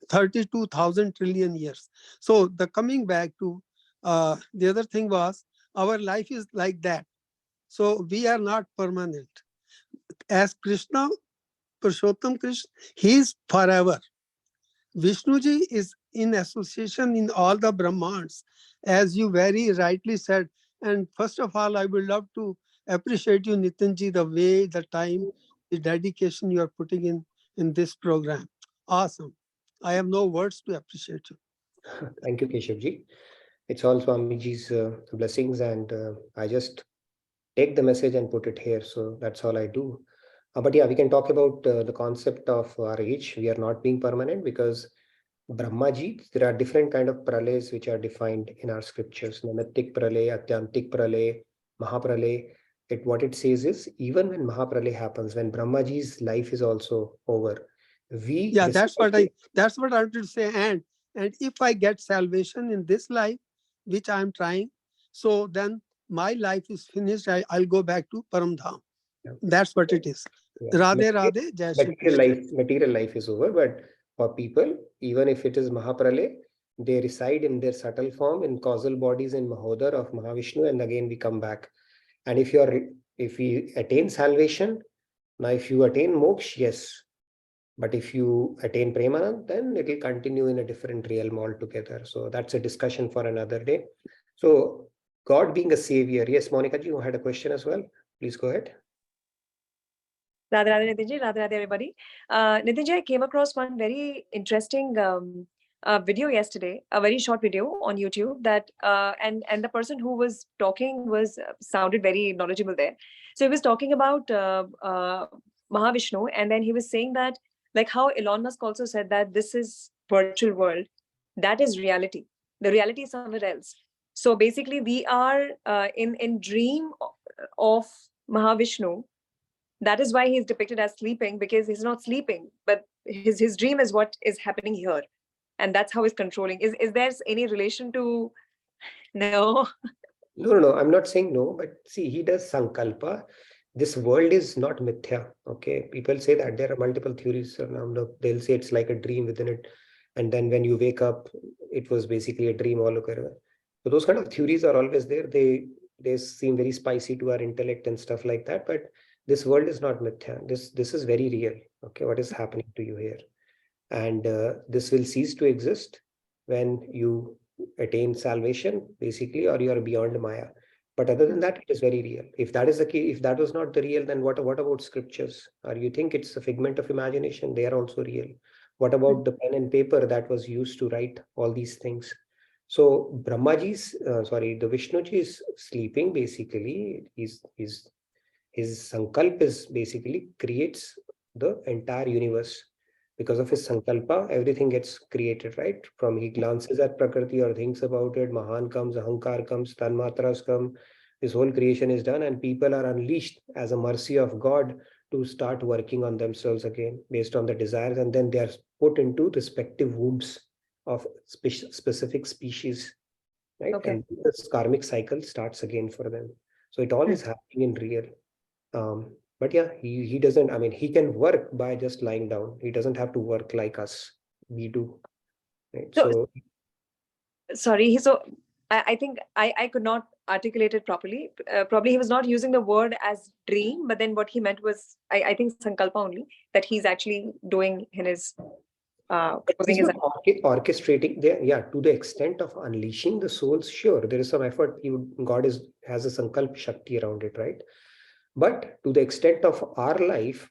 32,000 trillion years. So the coming back to the other thing was, our life is like that. So we are not permanent. As Krishna, Purushottam Krishna, he is forever. Vishnuji is in association in all the Brahmans, as you very rightly said. And first of all, I would love to appreciate you, Nitinji, the way, the time, the dedication you are putting in this program. Awesome. I have no words to appreciate you. Thank you, Keshavji. It's all Swamiji's blessings, and I just take the message and put it here. So that's all I do. But yeah, we can talk about the concept of our age. We are not being permanent because Brahmaji, there are different kind of pralays which are defined in our scriptures. Naimittik pralay, Atyantik pralay, Mahapralay. What it says is, even when Mahapralay happens, when Brahmaji's life is also over, Yeah, that's what I wanted to say. And if I get salvation in this life, which I'm trying, so then my life is finished. I'll go back to Paramdham. Yeah. That's what it is. Yeah. Radhe Radhe, Jai Shri Material life is over, but for people, even if it is Mahapralay, they reside in their subtle form in causal bodies in Mahodar of Mahavishnu, and again we come back. And if we attain salvation, now if you attain moksha, yes. But if you attain Premanand, then it will continue in a different realm altogether. So that's a discussion for another day. So God being a savior. Yes, Monica, you had a question as well. Please go ahead. Radhe Radhe Nitinji, Radhe Radhe everybody. Nitinji, I came across one very interesting video yesterday, a very short video on YouTube that and the person who was talking was sounded very knowledgeable there. So he was talking about Mahavishnu, and then he was saying that, like how Elon Musk also said that this is virtual world, that is reality. The reality is somewhere else. So basically, we are in dream of Mahavishnu. That is why he's depicted as sleeping, because he's not sleeping, but his dream is what is happening here, and that's how he's controlling. Is there any relation to? No. No. I'm not saying no, but see, he does sankalpa. This world is not mithya. Okay, people say that there are multiple theories around. They'll say it's like a dream within it, and then when you wake up, it was basically a dream all over. So those kind of theories are always there. They seem very spicy to our intellect and stuff like that, but this world is not mithya. This is very real. Okay, what is happening to you here? And this will cease to exist when you attain salvation, basically, or you are beyond Maya. But other than that, it is very real. If that is the case, if that was not the real, then what about scriptures? Or you think it's a figment of imagination? They are also real. What about the pen and paper that was used to write all these things? So Brahmaji's, the Vishnuji is sleeping, basically. His sankalp is basically creates the entire universe. Because of his sankalpa, everything gets created, right? From he glances at Prakriti or thinks about it, Mahan comes, Ahankar comes, Tanmatras come, this whole creation is done, and people are unleashed as a mercy of God to start working on themselves again based on the desires, and then they are put into respective wombs of specific species, right? Okay. And this karmic cycle starts again for them. So it all is happening in real. But yeah, he doesn't, I mean, he can work by just lying down. He doesn't have to work like us. We do. Right? So Sorry, so I think I could not articulate it properly. Probably he was not using the word as dream, but then what he meant was, I think sankalpa only, that he's actually doing in his he's not orchestrating there, yeah, to the extent of unleashing the souls. Sure, there is some effort. God has a sankalp shakti around it, right? But to the extent of our life,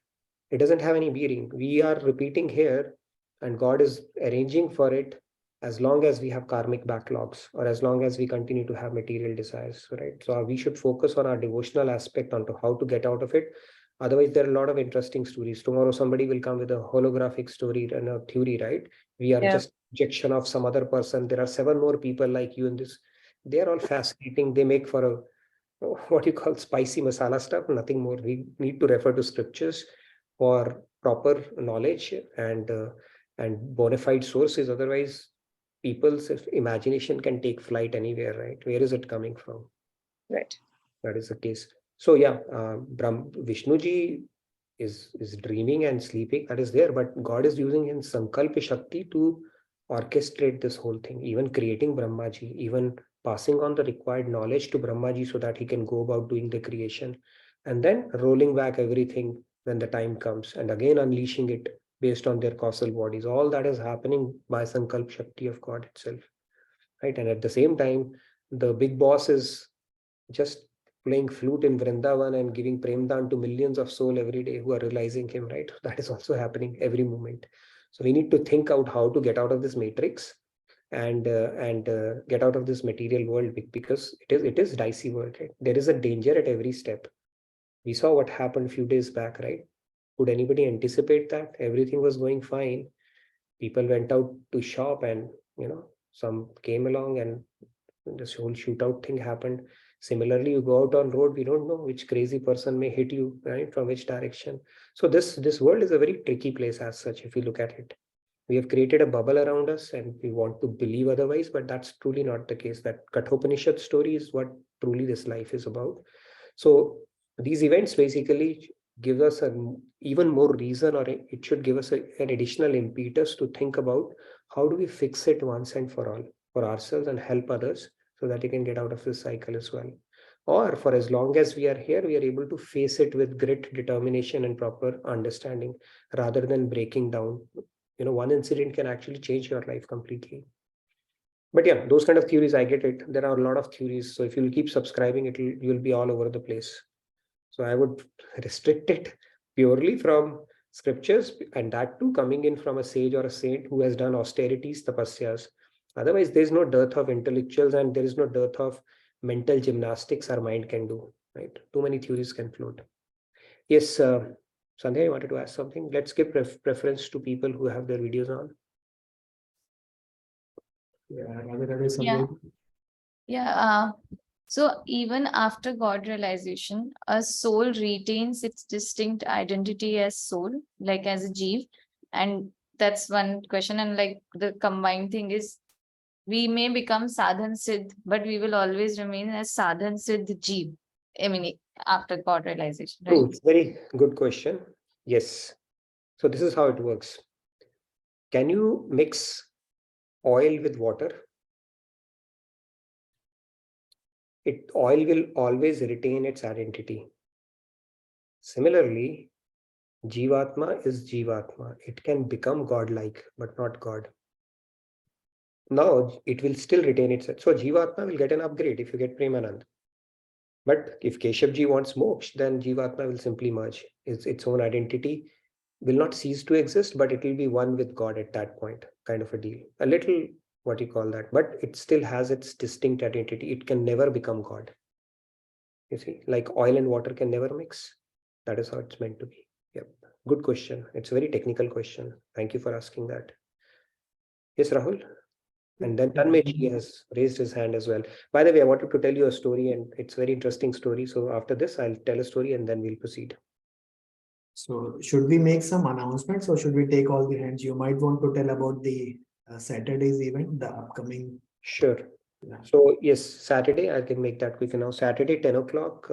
it doesn't have any bearing. We are repeating here, and God is arranging for it as long as we have karmic backlogs or as long as we continue to have material desires, right? So we should focus on our devotional aspect onto how to get out of it. Otherwise, there are a lot of interesting stories. Tomorrow, somebody will come with a holographic story and a theory, right? We are just projection of some other person. There are 7 more people like you in this. They are all fascinating. They make for a what you call spicy masala stuff, nothing more. We need to refer to scriptures for proper knowledge and bona fide sources. Otherwise, people's imagination can take flight anywhere, right? Where is it coming from? Right. That is the case. So yeah, Vishnuji is dreaming and sleeping. That is there, but God is using his sankalpa shakti to orchestrate this whole thing, even creating Brahmaji, even passing on the required knowledge to Brahmaji so that he can go about doing the creation, and then rolling back everything when the time comes, and again unleashing it based on their causal bodies. All that is happening by Sankalp Shakti of God itself, right? And at the same time, the big boss is just playing flute in Vrindavan and giving premdan to millions of souls every day who are realizing him, right? That is also happening every moment. So we need to think out how to get out of this matrix and get out of this material world, because it is dicey world, right? There is a danger at every step. We saw what happened a few days back, right? Could anybody anticipate that? Everything was going fine. People went out to shop and, some came along and this whole shootout thing happened. Similarly, you go out on road, we don't know which crazy person may hit you, right, from which direction. So this world is a very tricky place as such, if you look at it. We have created a bubble around us and we want to believe otherwise, but that's truly not the case. That Kathopanishad story is what truly this life is about. So these events basically give us an even more reason, or it should give us an additional impetus to think about how do we fix it once and for all, for ourselves and help others, so that we can get out of this cycle as well. Or for as long as we are here, we are able to face it with grit, determination, and proper understanding, rather than breaking down. One incident can actually change your life completely. But yeah, those kind of theories, I get it. There are a lot of theories. So if you'll keep subscribing, you'll be all over the place. So I would restrict it purely from scriptures, and that too coming in from a sage or a saint who has done austerities, tapasyas. Otherwise, there's no dearth of intellectuals and there is no dearth of mental gymnastics our mind can do, right? Too many theories can float. Yes, Sandhya, you wanted to ask something? Let's give preference to people who have their videos on. Yeah. Yeah. So even after God realization, a soul retains its distinct identity as soul, like as a jeev. And that's one question. And like the combined thing is, we may become sadhan siddh, but we will always remain as sadhan siddh jeev. I mean, after God realization, right? True. Very good question. Yes. So this is how it works. Can you mix oil with water? Oil will always retain its identity. Similarly, Jivatma is Jivatma. It can become godlike, but not God. Now, it will still retain its... So, Jivatma will get an upgrade if you get Premanand. But if Keshavji wants moksha, then Jivatma will simply merge. Its own identity will not cease to exist, but it will be one with God at that point, kind of a deal. A little, what you call that, but it still has its distinct identity. It can never become God. You see, like oil and water can never mix. That is how it's meant to be. Yep. Good question. It's a very technical question. Thank you for asking that. Yes, Rahul. And then Tanmeji has raised his hand as well. By the way, I wanted to tell you a story, and it's a very interesting story. So after this, I'll tell a story and then we'll proceed. So should we make some announcements or should we take all the hands? You might want to tell about the Saturday's event, the upcoming. Sure. So yes, Saturday, I can make that quick now. Saturday, 10 o'clock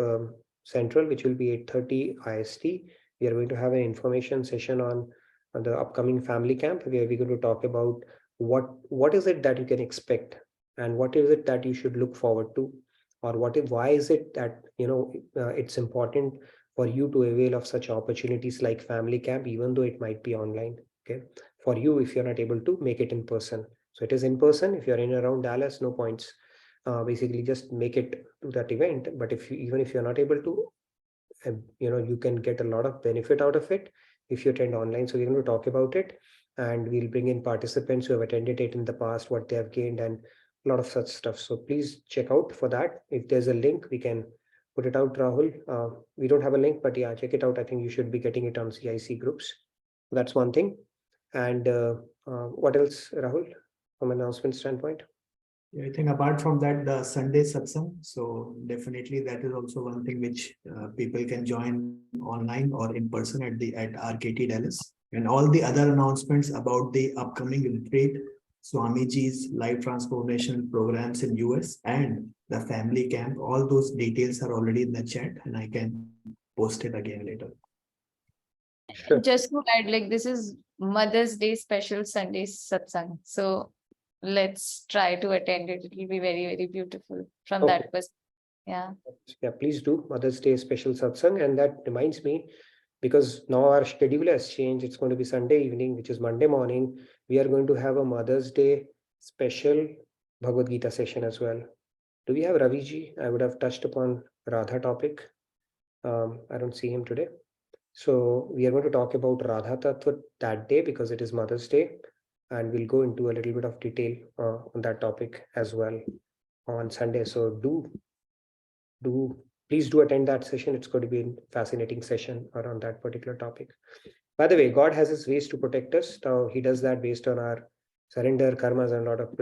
Central, which will be 8:30 IST. We are going to have an information session on the upcoming family camp, where we're going to talk about what is it that you can expect and what is it that you should look forward to, or why is it that it's important for you to avail of such opportunities like family camp, even though it might be online. Okay, for you, if you're not able to make it in person. So it is in person. If you're in around Dallas, no points. Basically, just make it to that event. But even if you're not able to, you can get a lot of benefit out of it if you attend online. So we're going to talk about it, and we'll bring in participants who have attended it in the past, what they have gained, and a lot of such stuff. So please check out for that. If there's a link, we can put it out, Rahul. We don't have a link, but yeah, check it out. I think you should be getting it on CIC groups. That's one thing. And what else, Rahul, from an announcement standpoint? Yeah, I think apart from that, the Sunday satsang. So definitely that is also one thing which people can join online or in person at RKT Dallas. And all the other announcements about the upcoming retreat, Swamiji's life transformation programs in US and the family camp, all those details are already in the chat and I can post it again later. Sure. Just to add, like this is Mother's Day special Sunday satsang. So let's try to attend it. It will be very, very beautiful from Okay. that perspective. Yeah. Yeah, please do Mother's Day special satsang. And that reminds me, because now our schedule has changed, it's going to be Sunday evening, which is Monday morning. We are going to have a Mother's Day special Bhagavad Gita session as well. Do we have Ravi ji? I would have touched upon Radha topic. I don't see him today. So we are going to talk about Radha Tattva that day because it is Mother's Day. And we'll go into a little bit of detail on that topic as well on Sunday. So please do attend that session. It's going to be a fascinating session around that particular topic. By the way, God has his ways to protect us. Now he does that based on our surrender, karmas, and a lot of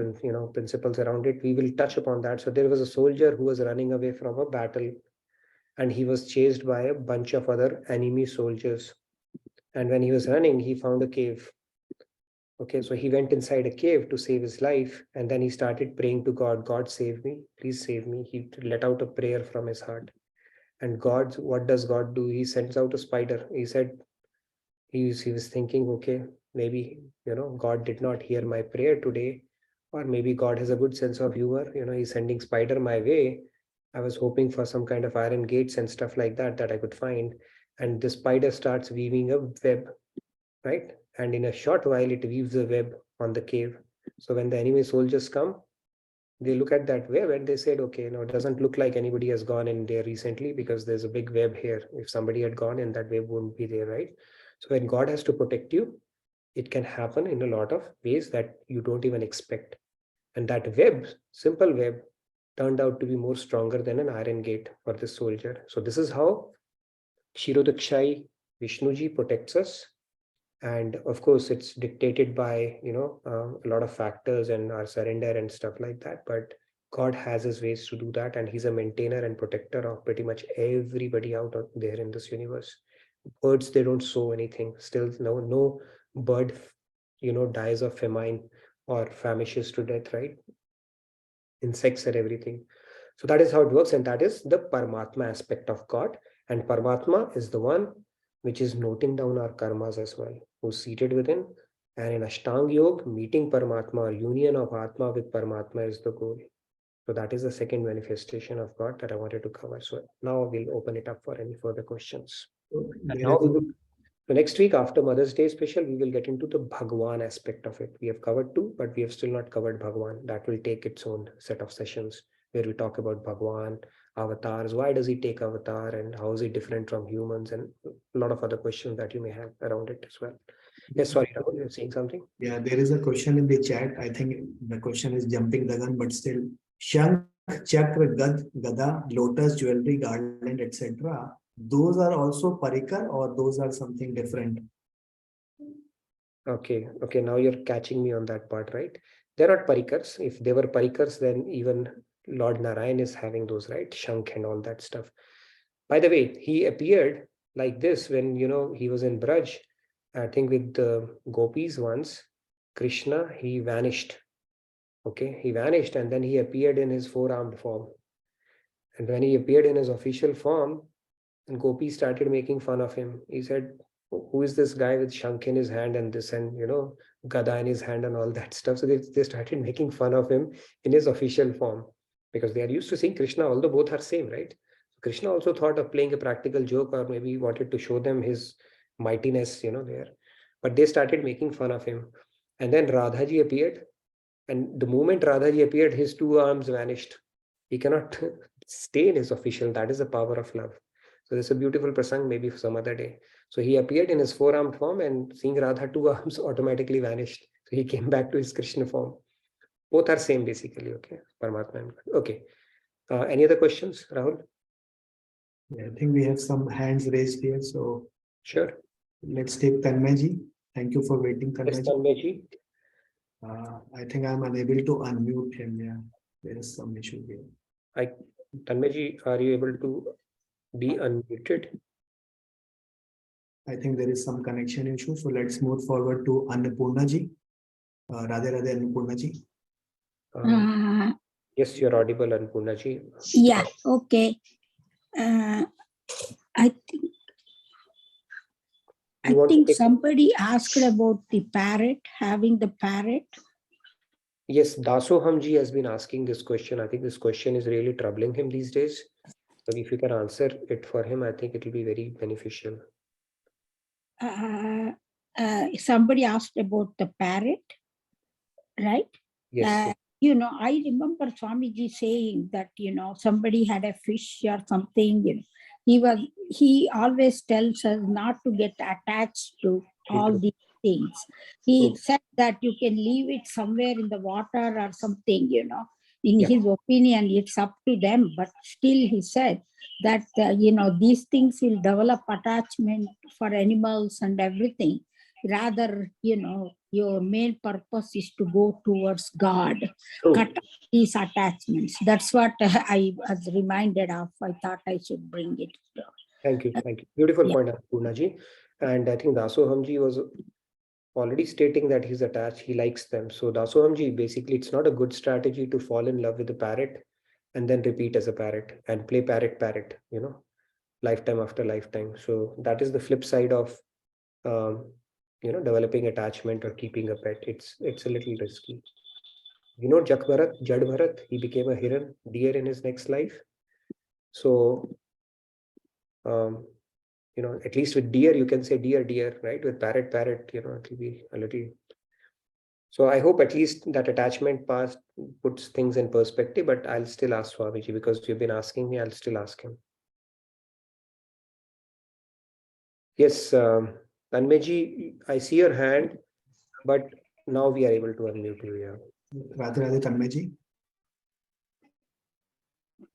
principles around it. We will touch upon that. So there was a soldier who was running away from a battle, and he was chased by a bunch of other enemy soldiers. And when he was running, he found a cave. Okay, so he went inside a cave to save his life, and then he started praying to God, God save me, please save me. He let out a prayer from his heart. And God, what does God do? He sends out a spider. He said, he was thinking, okay, maybe, God did not hear my prayer today, or maybe God has a good sense of humor. He's sending spider my way. I was hoping for some kind of iron gates and stuff like that I could find. And the spider starts weaving a web, right? And in a short while, it weaves a web on the cave. So when the enemy soldiers come, they look at that web and they said, okay, it doesn't look like anybody has gone in there recently because there's a big web here. If somebody had gone in, that web wouldn't be there, right? So when God has to protect you, it can happen in a lot of ways that you don't even expect. And that web, simple web, turned out to be more stronger than an iron gate for this soldier. So this is how Kshirodakshai Vishnuji protects us. And of course, it's dictated by, a lot of factors and our surrender and stuff like that. But God has his ways to do that. And he's a maintainer and protector of pretty much everybody out there in this universe. Birds, they don't sow anything. Still, no bird, dies of famine or famishes to death, right? Insects and everything. So that is how it works. And that is the Paramatma aspect of God. And Paramatma is the one which is noting down our karmas as well, who's seated within. And in Ashtanga Yoga, meeting Paramatma or union of Atma with Paramatma is the goal. So that is the second manifestation of God that I wanted to cover. So now we'll open it up for any further questions. And now so next week after Mother's Day special, we will get into the Bhagwan aspect of it. We have covered two, but we have still not covered Bhagwan. That will take its own set of sessions where we talk about Bhagwan, avatars, why does he take avatar and how is he different from humans, and a lot of other questions that you may have around it as well. Yes, sorry, Rahul, you're saying something? Yeah, there is a question in the chat. I think the question is jumping the gun, but still. Shankh, Chakra, Gada, Lotus, jewelry, garland, etc. Those are also parikar or those are something different? Okay, now you're catching me on that part, right? They're not parikars. If they were parikars, then even Lord Narayan is having those, right? Shankh and all that stuff. By the way, he appeared like this when, he was in Braj, I think with the gopis once. Krishna, he vanished. Okay, he vanished and then he appeared in his four-armed form. And when he appeared in his official form, and Gopi started making fun of him. He said, who is this guy with Shankh in his hand and this and, Gada in his hand and all that stuff. So they started making fun of him in his official form because they are used to seeing Krishna, although both are same, right? Krishna also thought of playing a practical joke or maybe wanted to show them his mightiness, there. But they started making fun of him. And then Radhaji appeared. And the moment Radhaji appeared, his two arms vanished. He cannot stay in his official. That is the power of love. So there's a beautiful prasang maybe for some other day. So he appeared in his four-armed form and seeing Radha, two arms automatically vanished. So he came back to his Krishna form. Both are same basically, okay? Paramatma and God. Okay. Any other questions, Rahul? Yeah, I think we have some hands raised here. So sure. Let's take Tanmay. Thank you for waiting, Tanmay. Yes, Tanmay. I think I'm unable to unmute him. Yeah, there is some issue here. Tanmay, are you able to be unmuted? I think there is some connection issue. So let's move forward to Annapurna ji. Radhe Radhe Annapurna ji. Yes, you're audible, Annapurna ji. Yeah, okay. I think You I want to think take- somebody asked about the parrot, having the parrot. Yes, Dasohamji has been asking this question. I think this question is really troubling him these days. So if you can answer it for him, I think it will be very beneficial. Somebody asked about the parrot, right? Yes. I remember Swamiji saying that, somebody had a fish or something. He always tells us not to get attached to all these things. He said that you can leave it somewhere in the water or something, in his opinion, it's up to them. But still he said that, these things will develop attachment for animals and everything. Rather, your main purpose is to go towards God. Cut these attachments. That's what I was reminded of. I thought I should bring it. Thank you. Beautiful point, Purnaji. And I think Dasohamji was already stating that he's attached, he likes them. So Dasohamji, basically, it's not a good strategy to fall in love with a parrot and then repeat as a parrot and play parrot, lifetime after lifetime. So that is the flip side of, developing attachment or keeping a pet. It's a little risky. Jad Bharat, he became a deer in his next life. So, at least with deer, you can say deer, right? With parrot, it will be a little. So I hope at least that attachment part puts things in perspective, but I'll still ask Swamiji because you've been asking me, I'll still ask him. Yes, Tanmeji, I see your hand, but now we are able to unmute you. Yeah. Radhe Tanmeji.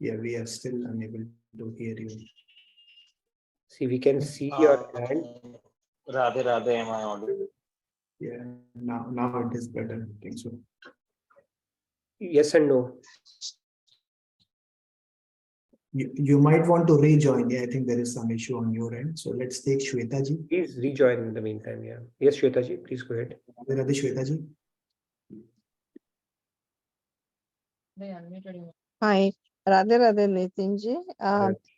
Yeah, we are still unable to hear you. See, we can see your hand. Radhe, am I audible? Yeah, now it is better. I think so. Yes and no. You might want to rejoin. Yeah, I think there is some issue on your end. So let's take Shweta ji. Please rejoin in the meantime. Yeah. Yes, Shweta ji, please go ahead. Radhe Shweta ji. Hi, Radhe Nitinji.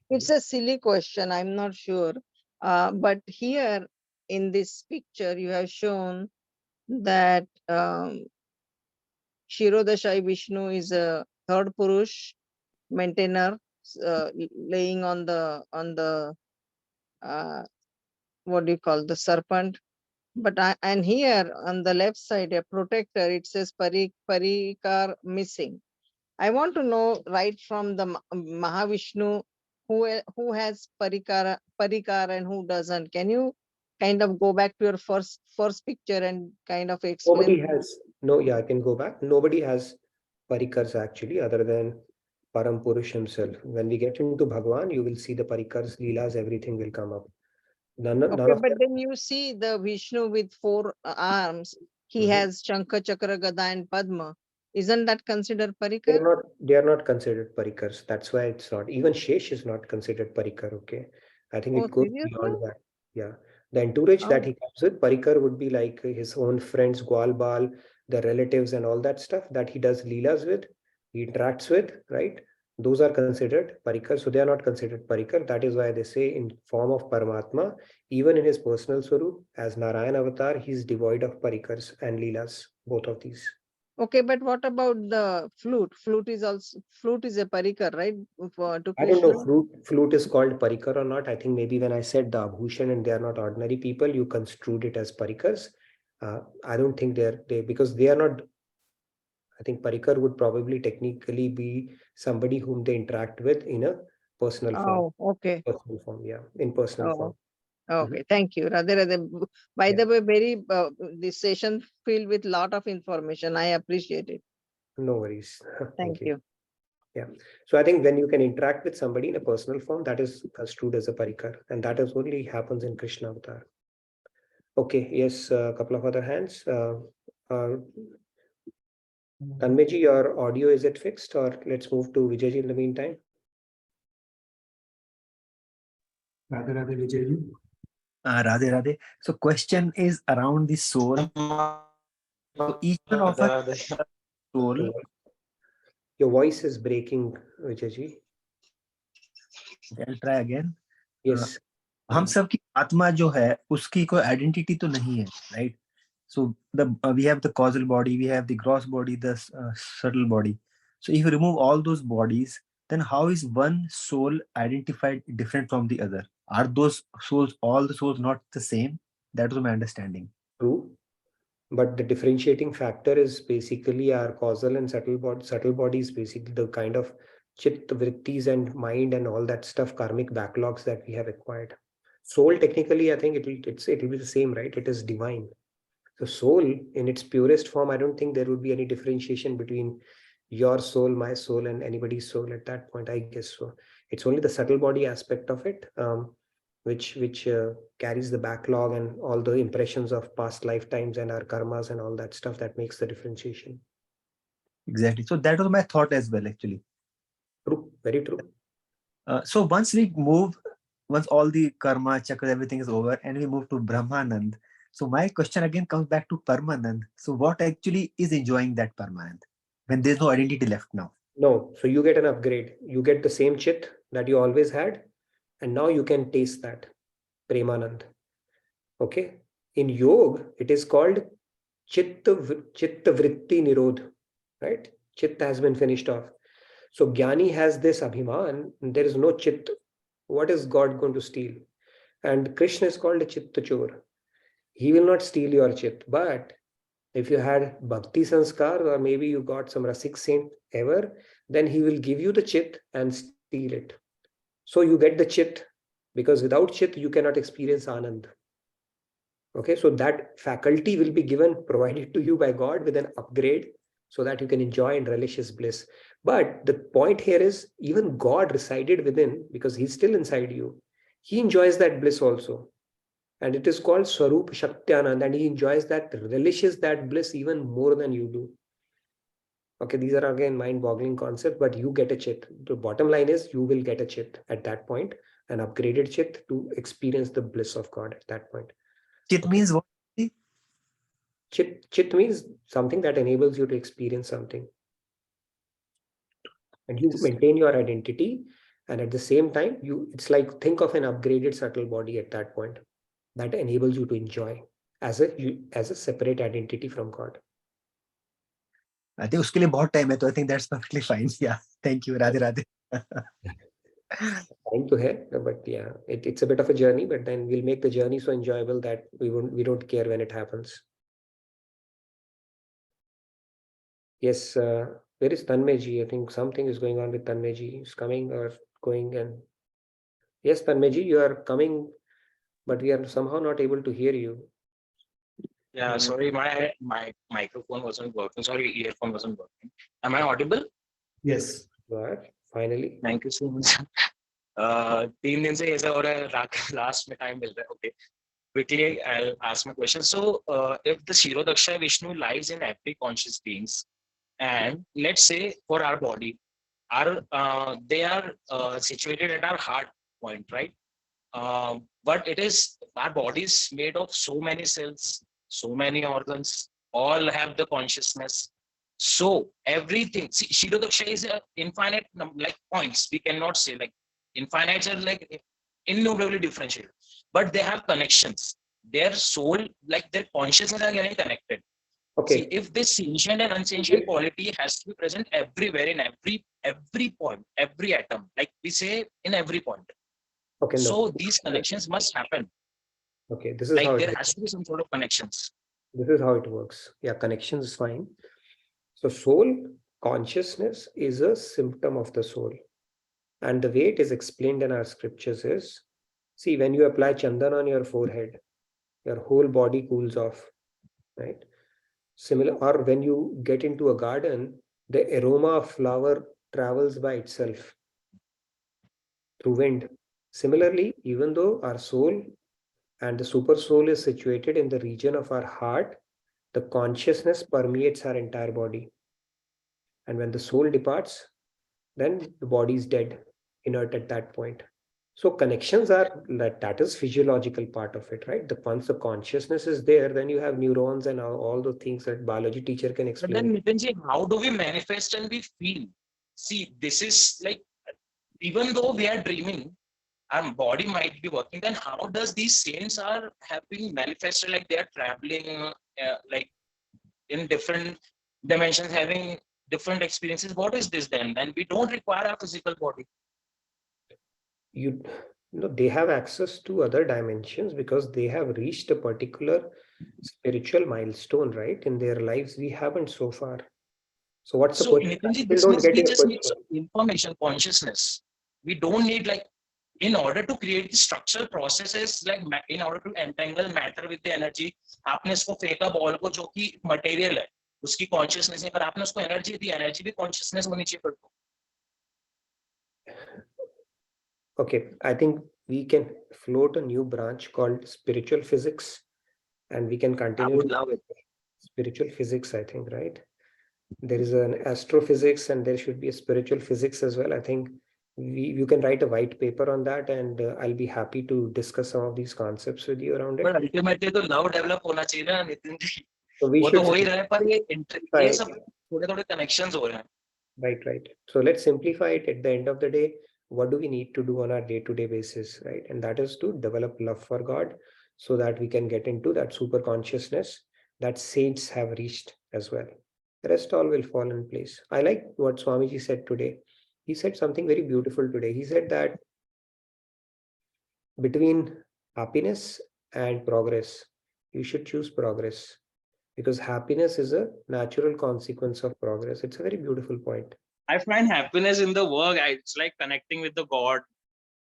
It's a silly question. I'm not sure. But here in this picture, you have shown that Shirodashai Vishnu is a third Purush maintainer, laying on the what do you call, the serpent. But and here on the left side, a protector, it says Parikar missing. I want to know right from the Mahavishnu who has Parikar and who doesn't. Can you kind of go back to your first picture and kind of explain? Nobody has. No, yeah, I can go back. Nobody has Parikars actually, other than Param Purush himself. When we get into Bhagwan, you will see the Parikars, Leelas, everything will come up. None Okay, of but them. then you see the Vishnu with 4 arms. He has Shankha, Chakra, Gada, and Padma. Isn't that considered Parikar? They are not considered Parikars. That's why it's not. Even Shesh is not considered Parikar. Okay, I think it goes beyond that. Yeah, the entourage that he comes with, Parikar would be like his own friends, Gwal Bal, the relatives, and all that stuff that he does leelas with, he interacts with, right? Those are considered Parikar. So they are not considered Parikar. That is why they say in form of Paramatma, even in his personal Swarup, as Narayan Avatar, he is devoid of Parikars and leelas, both of these. Okay, but what about the flute? Flute is a parikar, right? To I don't know Krishna? flute is called parikar or not. I think maybe when I said the abhushan and they are not ordinary people, you construed it as parikars. I don't think they because they are not. I think parikar would probably technically be somebody whom they interact with in a personal form. Oh, okay. Personal form, yeah, in personal form. Okay, thank you. Radhe. By the way, this session filled with lot of information. I appreciate it. No worries. Thank you. Yeah. So I think when you can interact with somebody in a personal form, that is construed as a parikar, and that is only happens in Krishna avatar. Okay, yes, a couple of other hands. Tanmeji, your audio, is it fixed, or let's move to Vijayji in the meantime? Radhe Vijayji. Radhe. So question is around the soul. So each one of us soul. Your voice is breaking, Vijayji. I'll try again. Yes. हम सब की आत्मा जो है उसकी कोई identity तो नहीं है, right? So we have the causal body, we have the gross body, the subtle body. So if you remove all those bodies, then how is one soul identified different from the other? Are those souls, all the souls, not the same? That was my understanding. True. But the differentiating factor is basically our causal and subtle body. Subtle body is basically the kind of chit vrittis and mind and all that stuff, karmic backlogs that we have acquired. Soul, technically, I think it'll be the same, right? It is divine. The soul, in its purest form, I don't think there would be any differentiation between your soul, my soul, and anybody's soul at that point. I guess so. It's only the subtle body aspect of it, which carries the backlog and all the impressions of past lifetimes and our karmas and all that stuff that makes the differentiation. Exactly. So that was my thought as well, actually. True. Very true. So once all the karma chakra, everything is over, and we move to Brahmanand. So my question again comes back to Paramanand. So what actually is enjoying that Paramanand when there's no identity left now? No. So you get an upgrade. You get the same chit that you always had, and now you can taste that Premanand. Okay. In yoga, it is called chitta vritti nirodh, right? Chitta has been finished off. So Jnani has this abhiman, and there is no chit. What is God going to steal? And Krishna is called a chitta chor. He will not steal your chit. But if you had bhakti sanskar, or maybe you got some rasik saint ever, then he will give you the chit and steal it. So you get the chit, because without chit, you cannot experience anand. Okay, so that faculty will be given, provided to you by God with an upgrade, so that you can enjoy and relish his bliss. But the point here is, even God resided within, because he's still inside you. He enjoys that bliss also. And it is called Swarup Shakti-Anand, and he enjoys that, relishes that bliss even more than you do. Okay, these are again mind-boggling concepts, but you get a chit. The bottom line is, you will get a chit at that point, an upgraded chit to experience the bliss of God at that point. Chit means what? Chit means something that enables you to experience something. And you maintain your identity, and at the same time, it's like, think of an upgraded subtle body at that point that enables you to enjoy as a separate identity from God. I think uske liye bahut time hai, so I think that's perfectly fine. Yeah. Thank you. Radhe Radhe. Time to head, but yeah, it's a bit of a journey, but then we'll make the journey so enjoyable that we don't care when it happens. Yes, where is Tanmeji? I think something is going on with Tanmeji. He's coming or going, and yes, Tanmeji, you are coming, but we are somehow not able to hear you. Yeah, sorry, my microphone wasn't working. Sorry, earphone wasn't working. Am I audible? Yes. You are, finally. Thank you so much. 3 दिन से ऐसा हो रहा है, last में time मिल रहा है. Okay, quickly I'll ask my question. So, if the Shirodaksha Vishnu lies in every conscious beings, and let's say for our body, they are situated at our heart point, right? But it is, our body is made of so many cells, so many organs, all have the consciousness. So everything, see, Shirodaksha is an infinite like points. We cannot say like infinites are like innumerably differentiated, but they have connections. Their soul, like their consciousness, are getting connected. Okay. See, if this sentient and unsentient quality has to be present everywhere, in every point, every atom, like we say, in every point. Okay. So No. these connections must happen. Okay, this is Like how there has to be some sort of connections. This is how it works. Yeah, connections is fine. So soul consciousness is a symptom of the soul. And the way it is explained in our scriptures is, see, when you apply chandan on your forehead, your whole body cools off, right? Similar, or when you get into a garden, the aroma of flower travels by itself through wind. Similarly, even though our soul and the super soul is situated in the region of our heart, the consciousness permeates our entire body. And when the soul departs, then the body is dead, inert at that point. So connections are, that is physiological part of it, right? Once the consciousness is there, then you have neurons and all the things that biology teacher can But explain. then, Nitinji, how do we manifest and we feel? See, this is like, even though we are dreaming, our body might be working, then how does these saints are having manifested like they are traveling like in different dimensions, having different experiences? What is this then? Then we don't require our physical body. You know, they have access to other dimensions because they have reached a particular spiritual milestone, right? In their lives, we haven't so far. So what's the So question? I Nitinji, still this don't means get we your just need question. some information, consciousness. We don't need like, in order to create the structural processes, like in order to entangle matter with the energy, आपने इसको फेंका ball को जो कि material है, उसकी consciousness है, पर आपने उसको एनर्जी दी, एनर्जी भी कॉन्शियसनेस होनी चाहिए फिर तो. Okay, I think we can float a new branch called spiritual physics, and we can I continue would love it. spiritual physics, I think, right? There is an astrophysics and there should be a spiritual physics as well. I think you can write a white paper on that, and I'll be happy to discuss some of these concepts with you around it. पर ultimately तो love develop होना चाहिए ना Nitin ji. So we वो should तो हो ही रहा है, पर ये simplify, सब थोड़े-थोड़े कनेक्शंस हो रहे हैं. right. So let's simplify it. At the end of the day, what do we need to do on our day-to-day basis, right? And that is to develop love for God so that we can get into that super consciousness that saints have reached as well. The rest all will fall in place. I like what Swamiji said today. He said something very beautiful today. He said that between happiness and progress, you should choose progress, because happiness is a natural consequence of progress. It's a very beautiful point. I find happiness in the work. It's like connecting with the God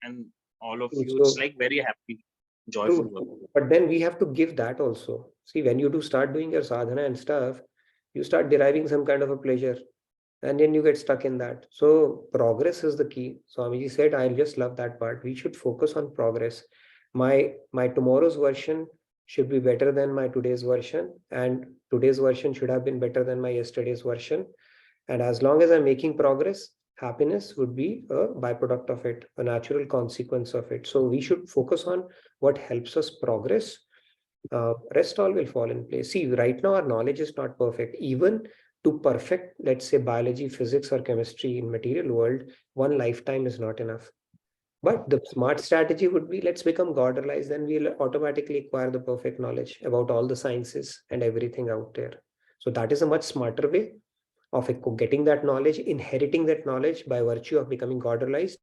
and all of you. So, It's like very happy, joyful work. true. But then we have to give that also. See, when you do start doing your sadhana and stuff, you start deriving some kind of a pleasure, and then you get stuck in that. So progress is the key. Swamiji said, I just love that part. We should focus on progress. My tomorrow's version should be better than my today's version, and today's version should have been better than my yesterday's version. And as long as I'm making progress, happiness would be a byproduct of it, a natural consequence of it. So we should focus on what helps us progress. Rest all will fall in place. See, right now our knowledge is not perfect. Even to perfect, let's say, biology, physics, or chemistry in material world, one lifetime is not enough. But the smart strategy would be, let's become God realized, then we'll automatically acquire the perfect knowledge about all the sciences and everything out there. So that is a much smarter way of getting that knowledge, inheriting that knowledge by virtue of becoming God realized,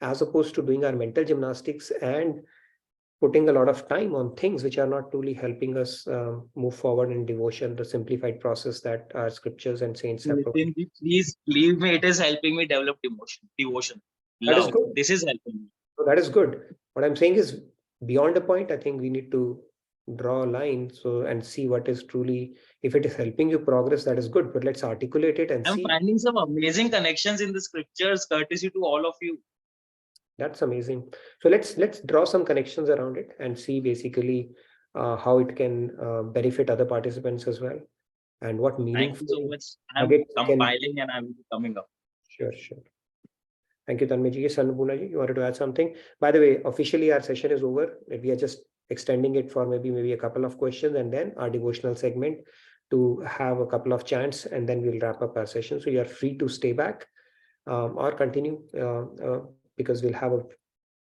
as opposed to doing our mental gymnastics and putting a lot of time on things which are not truly helping us move forward in devotion, the simplified process that our scriptures and saints have provided. Nitin, please believe me, it is helping me develop devotion, That is love. good. This is helping me. So that is good. What I'm saying is, beyond a point, I think we need to draw a line and see what is truly, if it is helping you progress, that is good, but let's articulate it and I'm see. finding some amazing connections in the scriptures, courtesy to all of you. That's amazing. So let's draw some connections around it and see basically how it can benefit other participants as well, and what Thank you so meaningful much. I'm nuggets can. compiling and I will be coming up. Sure. Thank you, Tanmay-ji. Yes, Annapurna-ji, you wanted to add something? By the way, officially our session is over. We are just extending it for maybe a couple of questions, and then our devotional segment to have a couple of chants, and then we'll wrap up our session. So you are free to stay back or continue because we'll have a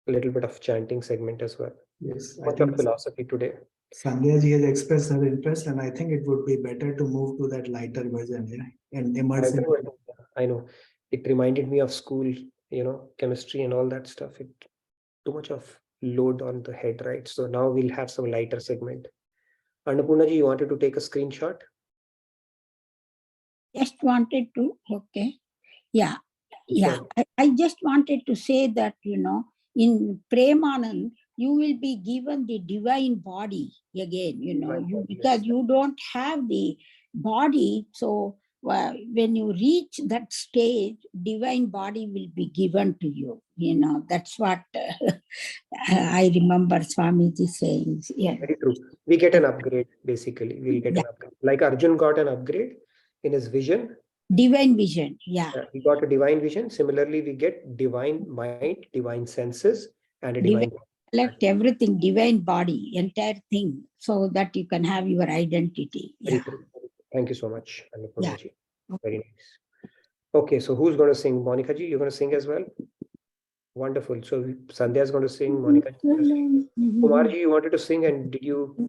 little bit of chanting segment as well. Yes, I Much think of philosophy today. Sandhya ji has expressed her interest, and I think it would be better to move to that lighter version, yeah, and immerse in. I know. It reminded me of school, chemistry and all that stuff. It too much of load on the head, right? So now we'll have some lighter segment. Annapurna ji, you wanted to take a screenshot? Just wanted to, okay. Yeah. Sure. I just wanted to say that, in Premanand, you will be given the divine body again, because you don't have the body. So when you reach that stage, divine body will be given to you. That's what I remember Swamiji saying. Yeah. Very true. We get an upgrade, basically. We'll get an upgrade. Like Arjun got an upgrade in his vision. Divine vision, yeah. He got a divine vision. Similarly, we get divine mind, divine senses, and a divine Collect everything, divine body, entire thing, so that you can have your identity. Very true. Thank you so much, Annapurna ji. Very nice. Okay, so who's going to sing? Monica ji, you're going to sing as well? Wonderful. So Sandhya is going to sing, Monica is going to sing. Kumarji, you wanted to sing, and did you?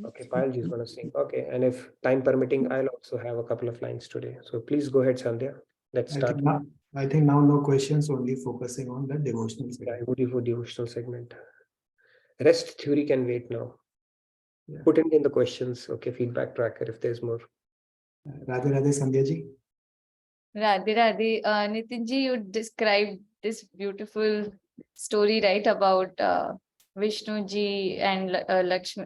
Okay, Payalji is going to sing. Okay, and if time permitting, I'll also have a couple of lines today. So please go ahead, Sandhya. Let's start. I think now no questions, only focusing on the devotional segment. Yeah, beautiful devotional segment. Rest theory can wait now. Yeah. Put in the questions. Okay, feedback tracker if there's more. Radhe Radhe Sandhya ji. Radhe Radhe. Nitin ji, you described this beautiful story, right, about Vishnu ji and Lakshmi,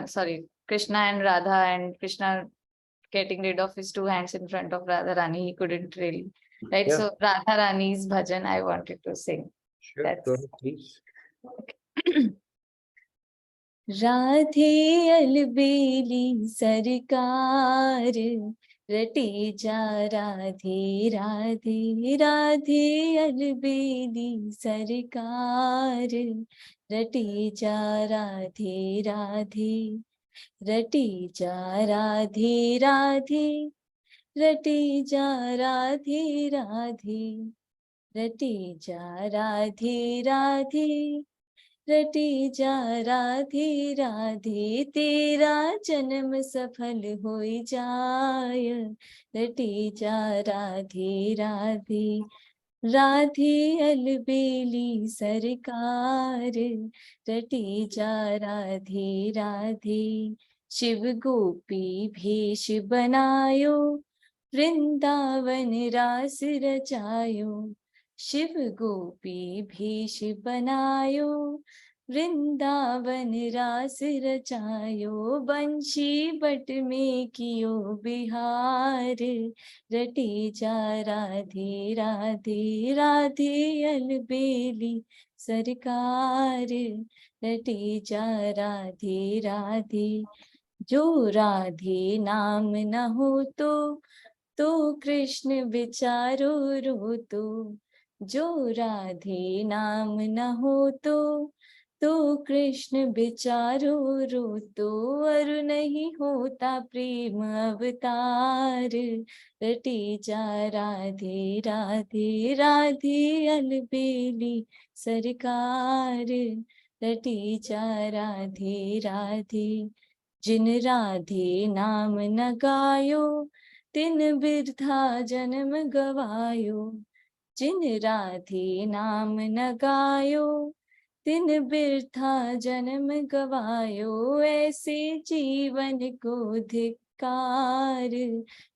sorry, Krishna and Radha, and Krishna getting rid of his two hands in front of Radha Rani. He couldn't really, right? Yeah. So Radha Rani's bhajan I wanted to sing. Sure, That's go ahead, please. okay. Radhe अलबेली सरकार रटे जा राधे राधे राधे अलबेली सरकार रटे जा राधे राधे रटे जा राधे राधे रटे जा राधे राधे रटे जा राधे राधे रटे जा राधे राधे तेरा जन्म सफल हो जाय रटे जा राधे राधे राधे अलबेली सरकार रटे जा राधे राधे शिव गोपी भेष बनायो वृंदावन रास रचायो शिव गोपी भेष बनायो वृंदावन रास रचायो बंशी बट में कियो बिहार रटे जा राधे राधे राधे अलबेली सरकार रटे जा राधे राधे जो राधे नाम न हो तो कृष्ण विचारो रो जो राधे नाम न हो तो कृष्ण विचारो रो और नहीं होता प्रेम अवतार रटे जा राधे राधे राधे अलबेली सरकार रटे जा राधे राधे जिन राधे नाम न गायो तिन बिरथा जन्म गवायो जिन राधे नाम न गायो तिन बिरथा जन्म गवायो ऐसे जीवन को धिक्कार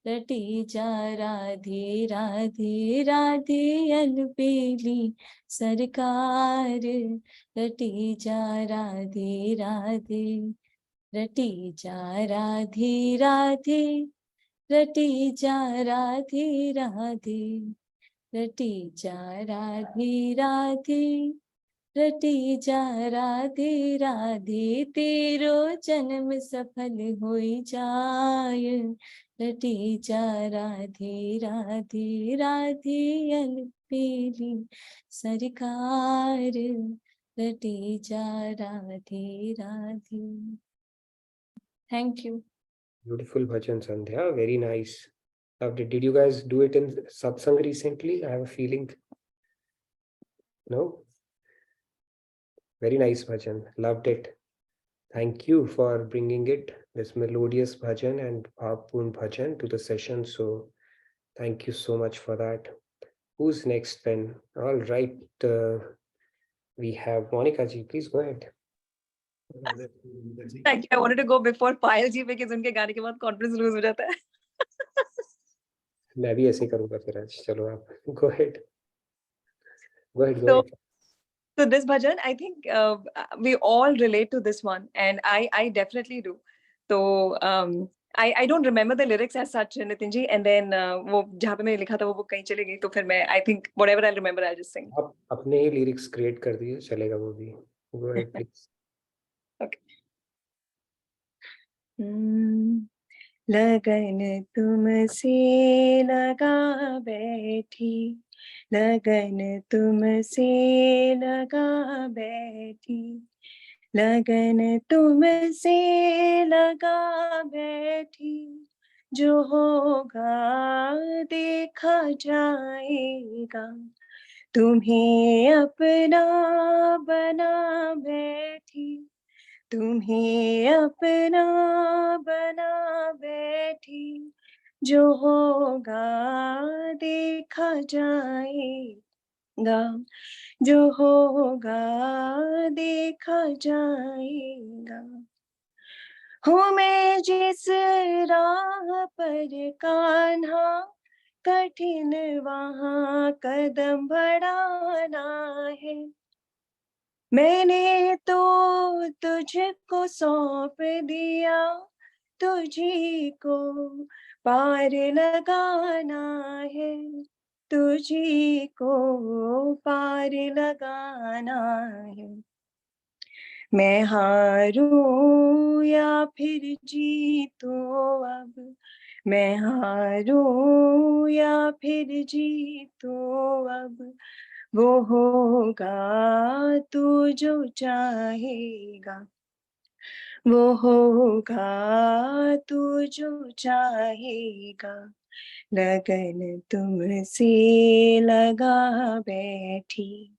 रटे जा राधे राधे राधे अलबेली सरकार रटे जा राधे राधे रटे जा राधे राधे रटे जा राधे राधे रटे जा राधे राधे रटे जा राधे राधे तेरो जन्म सफल हो जाय रटे जा राधे राधे राधे अलबेली सरकार रटे जा Radhe Radhe. Thank you. Beautiful bhajan, Sandhya. Very nice. Loved it. Did you guys do it in satsang recently? I have a feeling. No? Very nice bhajan. Loved it. Thank you for bringing it, this melodious bhajan and bhavpurn bhajan to the session. So thank you so much for that. Who's next then? All right. We have Monica ji. Please go ahead. Thank you. I wanted to go before Payal ji because उनके गाने के बाद confidence lose हो जाता है. मैं भी ऐसे करूँगा फिर आज. चलो आप. Go ahead. Go ahead. Go So, ahead. So this bhajan, I think we all relate to this one, and I definitely do. So I don't remember the lyrics as such, Nitin ji, and then वो जहाँ पे मैंने लिखा था वो book कहीं चली गई, तो फिर मैं I think whatever I remember I'll just sing. आप अपने ही lyrics create कर दिए, चलेगा वो भी. Go ahead, please. Okay. लगन तुमसे लगा बैठी लगन तुमसे लगा बैठी लगन तुमसे लगा बैठी जो होगा देखा जाएगा तुम्हें अपना बना बैठी, तुम्हें अपना बना बैठी, जो होगा देखा जाएगा, जो होगा देखा जाएगा। हूँ मैं जिस राह पर कान्हा, कठिन वहाँ कदम बढ़ाना है। मैंने तो तुझको सौंप दिया, तुझी को पार लगाना है, तुझी को पार लगाना है। मैं हारूं या फिर जीतूं अब, मैं हारूं या फिर जीतूं अब, वो होगा तू जो चाहेगा, वो होगा तू जो चाहेगा। लगन तुमसे लगा बैठी,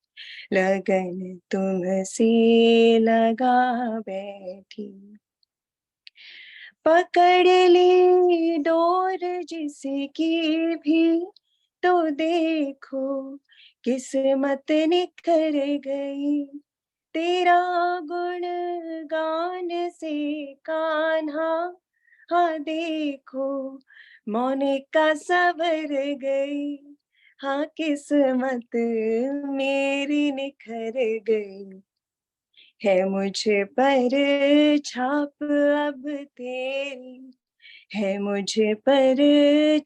लगन तुमसे लगा बैठी। पकड़ ली डोर जिसकी भी, तो देखो किस्मत निखर गई। तेरा गुण गान से कान्हा, हाँ देखो मोनिका संवर गई, हाँ किस्मत मेरी निखर गई। है मुझे पर छाप अब तेरी, है मुझे पर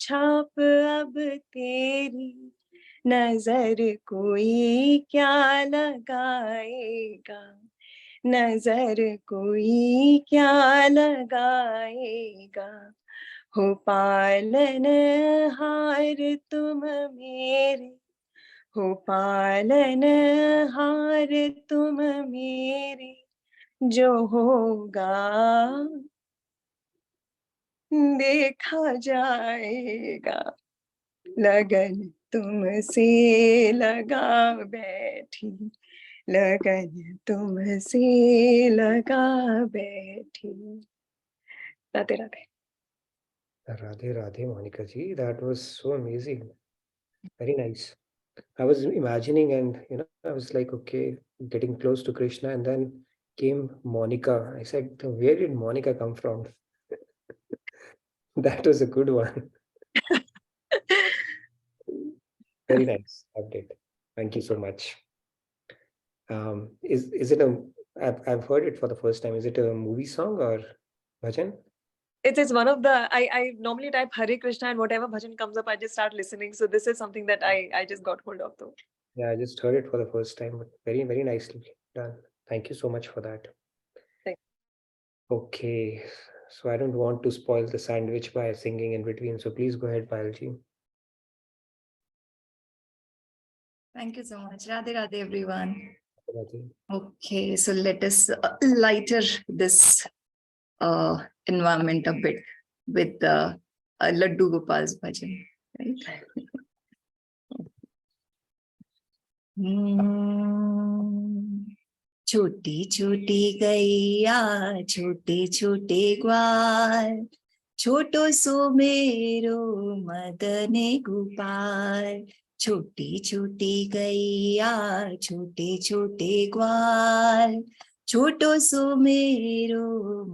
छाप अब तेरी, नजर कोई क्या लगाएगा, नजर कोई क्या लगाएगा। हो पालन हार तुम मेरे, हो पालन हार तुम मेरे, जो होगा देखा जाएगा। लगन तुमसे लगा बैठी, लगन तुमसे लगा बैठी। Radhe Radhe. Radhe Radhe, Monica ji. That was so amazing. Very nice. I was imagining, and I was like, okay, getting close to Krishna, and then came Monica. I said, where did Monica come from? That was a good one. Very nice update. Thank you so much. Is it a? I've heard it for the first time. Is it a movie song or bhajan? It is one of the, I normally type Hare Krishna and whatever bhajan comes up, I just start listening. So this is something that I just got hold of though. Yeah, I just heard it for the first time, but very, very nicely done. Thank you so much for that. Thank Okay, so I don't want to spoil the sandwich by singing in between. So please go ahead, Payalji. Thank you so much. Radhe Radhe, everyone. Radhe. Okay, so let us lighter this environment a bit with Laddu Gopal's bhajan. Right? छोटी छोटी गैया छोटे छोटे ग्वाल, छोटो सो मेरो मदने गोपाल। छोटी छोटी गैया छोटे छोटे ग्वाल, छोटो सो मेरो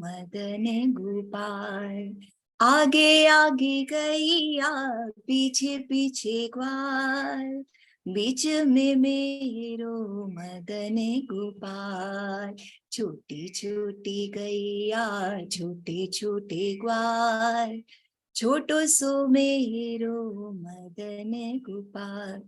मदने गोपाल। आगे आगे गैया पीछे पीछे ग्वाल, बीच में मेरो मदने गोपाल। छोटी छोटी गैया छोटे छोटे ग्वाल, छोटो सो मेरो मदने गोपाल।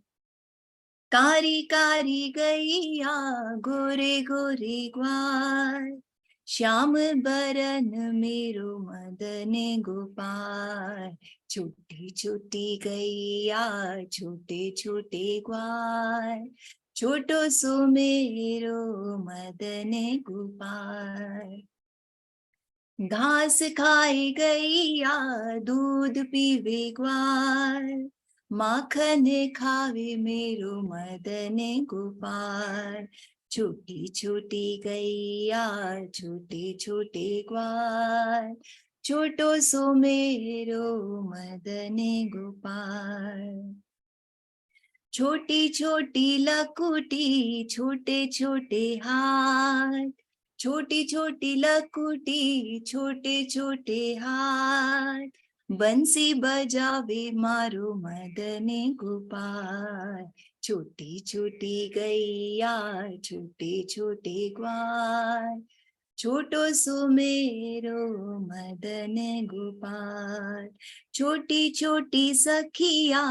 कारी कारी गैया गोरे गोरे ग्वाल, श्याम बरन मेरो मदने गोपाल। छोटी छोटी गैया छोटे छोटे ग्वाल, छोटो सो मेरो मदने गोपाल। घास खाए गैया दूध पीवे ग्वाल, माखन खावे मेरो मदन गोपाल। छोटी छोटी गैया छोटे छोटे ग्वाल, छोटो सो मेरो मदन गोपाल। छोटी छोटी लकुटी छोटे छोटे हाथ, छोटी छोटी लकुटी छोटे छोटे हाथ, बंसी बजावे मारो मदन गोपाल। छोटी छोटी गैया छोटे छोटे ग्वाल, छोटो सो मेरो मदन गोपाल। छोटी छोटी सखिया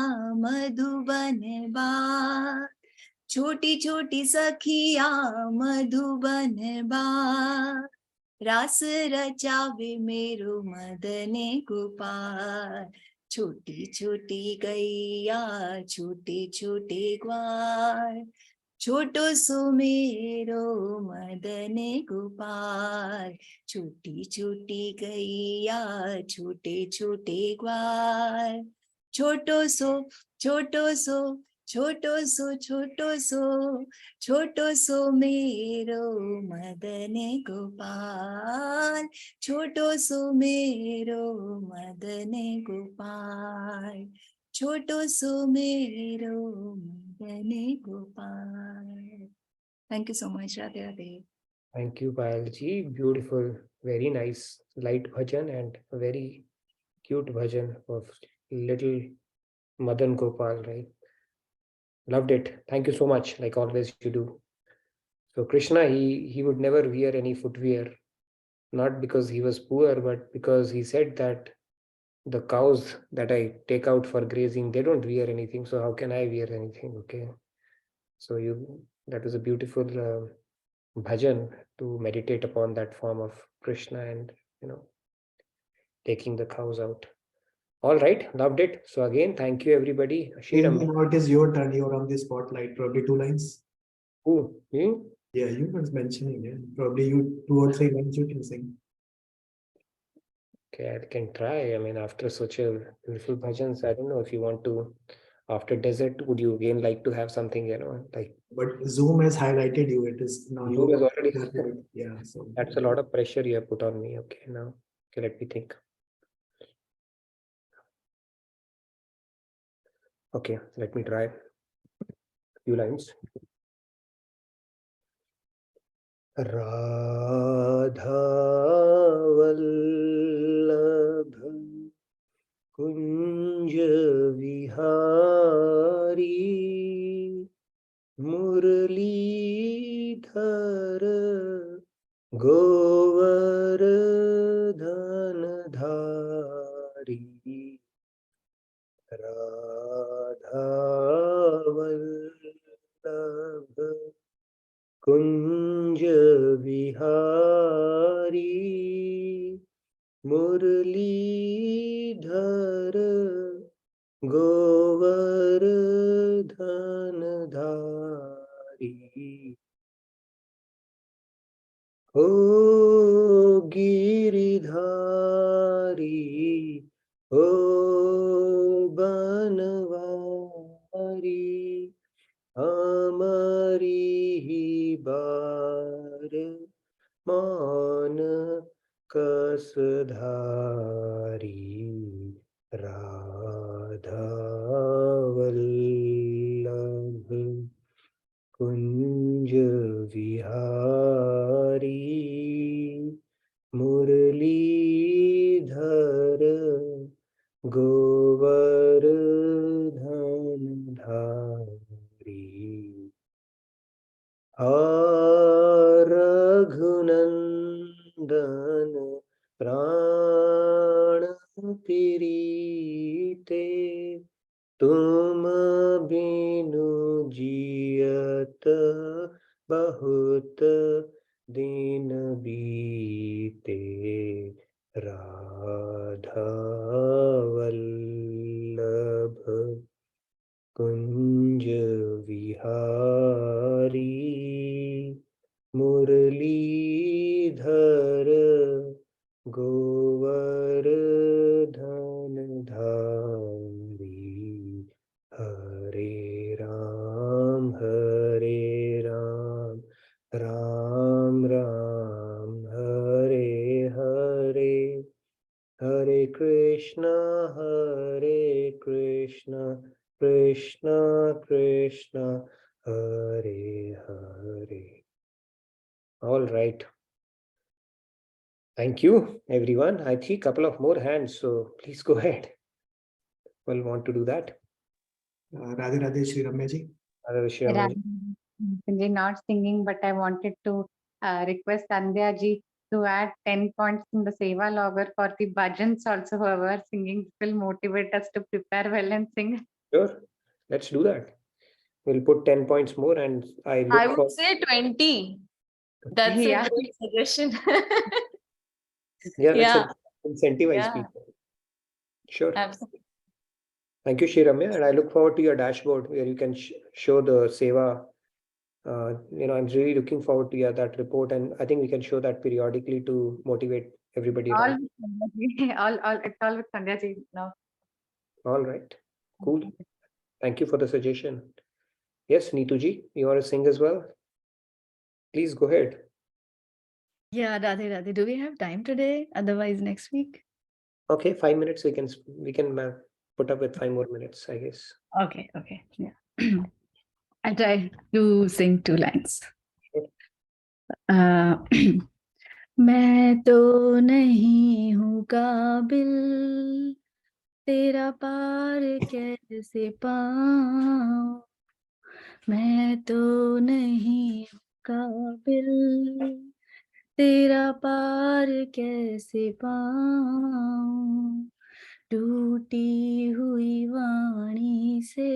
मधुबन बार, छोटी छोटी सखिया मधुबन बार, रास रचावे मेरो मदन गोपाल। छोटी छोटी गैया छोटे छोटे ग्वाल, छोटो सो मेरो मदन गोपाल। छोटी छोटी गैया छोटे छोटे ग्वाल, छोटो सो छोटो सो छोटो सो छोटो सो छोटो सो मेरो मदन गोपाल। छोटो सो मेरो मदन गोपाल, छोटो सो मेरो Madan Gopal. Thank you so much, Radhe Radhe. Thank you, Payalji. Beautiful, very nice light bhajan and a very cute bhajan of little Madan Gopal, right? Loved it. Thank you so much, like always you do. So Krishna, he would never wear any footwear, not because he was poor, but because he said that the cows that I take out for grazing, they don't wear anything. So how can I wear anything? Okay. So that was a beautiful bhajan to meditate upon that form of Krishna and, taking the cows out. All right, loved it. So again, thank you everybody. Ashir, Now it is your turn. You're on the spotlight. Probably 2 lines. who? Me? Yeah, you were mentioning it. Probably you 2 or 3 lines you can sing. Okay, I can try. I mean, after such a beautiful bhajans, I don't know if you want to, after desert, would you again like to have something, like. But Zoom has highlighted you. It is now Zoom you. has already. Yeah, so That's a lot of pressure you have put on me. Okay, now, okay, let me think. Okay, let me try a few lines. Radha Vallabh Kunj Vihari Murlidhar Govardhanadhari. Radha Vallabh Kunj Vihari Murlidhar Govardhanadhari. O Giridhari, O Banvari, Amari Bar Man Kasdhari. Radha Vallabh Kunj Vihari Murlidhar Govardhanadhari. Raghunandan Prana Pirite तुम बिनु जियत बहुत दिन बीते. राधा वल्लभ कुंज Vihari Muralidhar Govardhandhari. Krishna, Hare Krishna, Krishna Krishna, Hare Hare. All right. Thank you, everyone. I see a couple of more hands, so please go ahead. We'll want to do that. Radhe Radhe Shri Ramya ji. Radhe Shri Ramya ji. They're not singing, but I wanted to request Sandhya ji to add 10 points in the Seva logger for the bhajans also, whoever are singing will motivate us to prepare well and sing. Sure, let's do that. We'll put 10 points more, and I I look would for. say 20. That's Yeah. a great suggestion. Yeah, let's Yeah. incentivize Yeah. people. Sure. Absolutely. Thank you, Shri Ramya, and I look forward to your dashboard where you can show the Seva. I'm really looking forward to that report, and I think we can show that periodically to motivate everybody All, around. it's all with Sandhya ji now. All right, cool. Thank you for the suggestion. Yes, Neetu ji, you want to sing as well? Please go ahead. Yeah, Radhe Radhe. Do we have time today? Otherwise, next week. Okay, 5 minutes. We can put up with 5 more minutes, I guess. Okay, okay. Yeah. I try to sing 2 lines. मैं तो नहीं हूँ काबिल तेरा पार कैसे पाऊं मैं तो नहीं हूँ काबिल तेरा पार कैसे पाऊं टूटी हुई वाणी से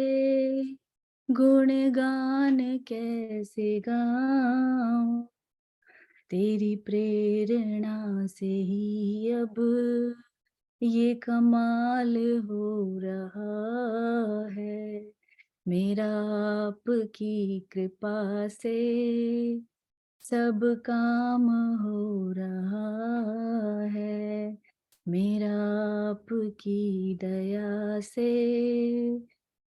गुणगान कैसे गाऊं तेरी प्रेरणा से ही अब ये कमाल हो रहा है मेरा आपकी कृपा से सब काम हो रहा है मेरा आपकी दया से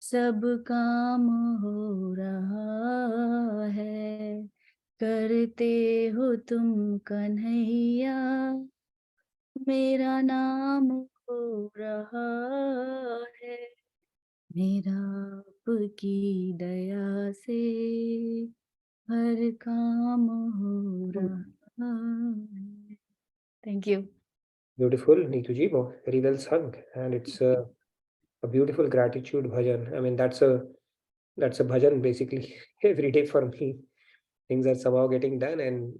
सब काम हो रहा है करते हो तुम कन्हैया मेरा नाम हो रहा है मेरा आपकी दया से हर काम हो रहा है Thank you. Beautiful, Neetu ji. Very well sung, and it's a beautiful gratitude bhajan. I mean, that's a bhajan basically every day for me. Things are somehow getting done, and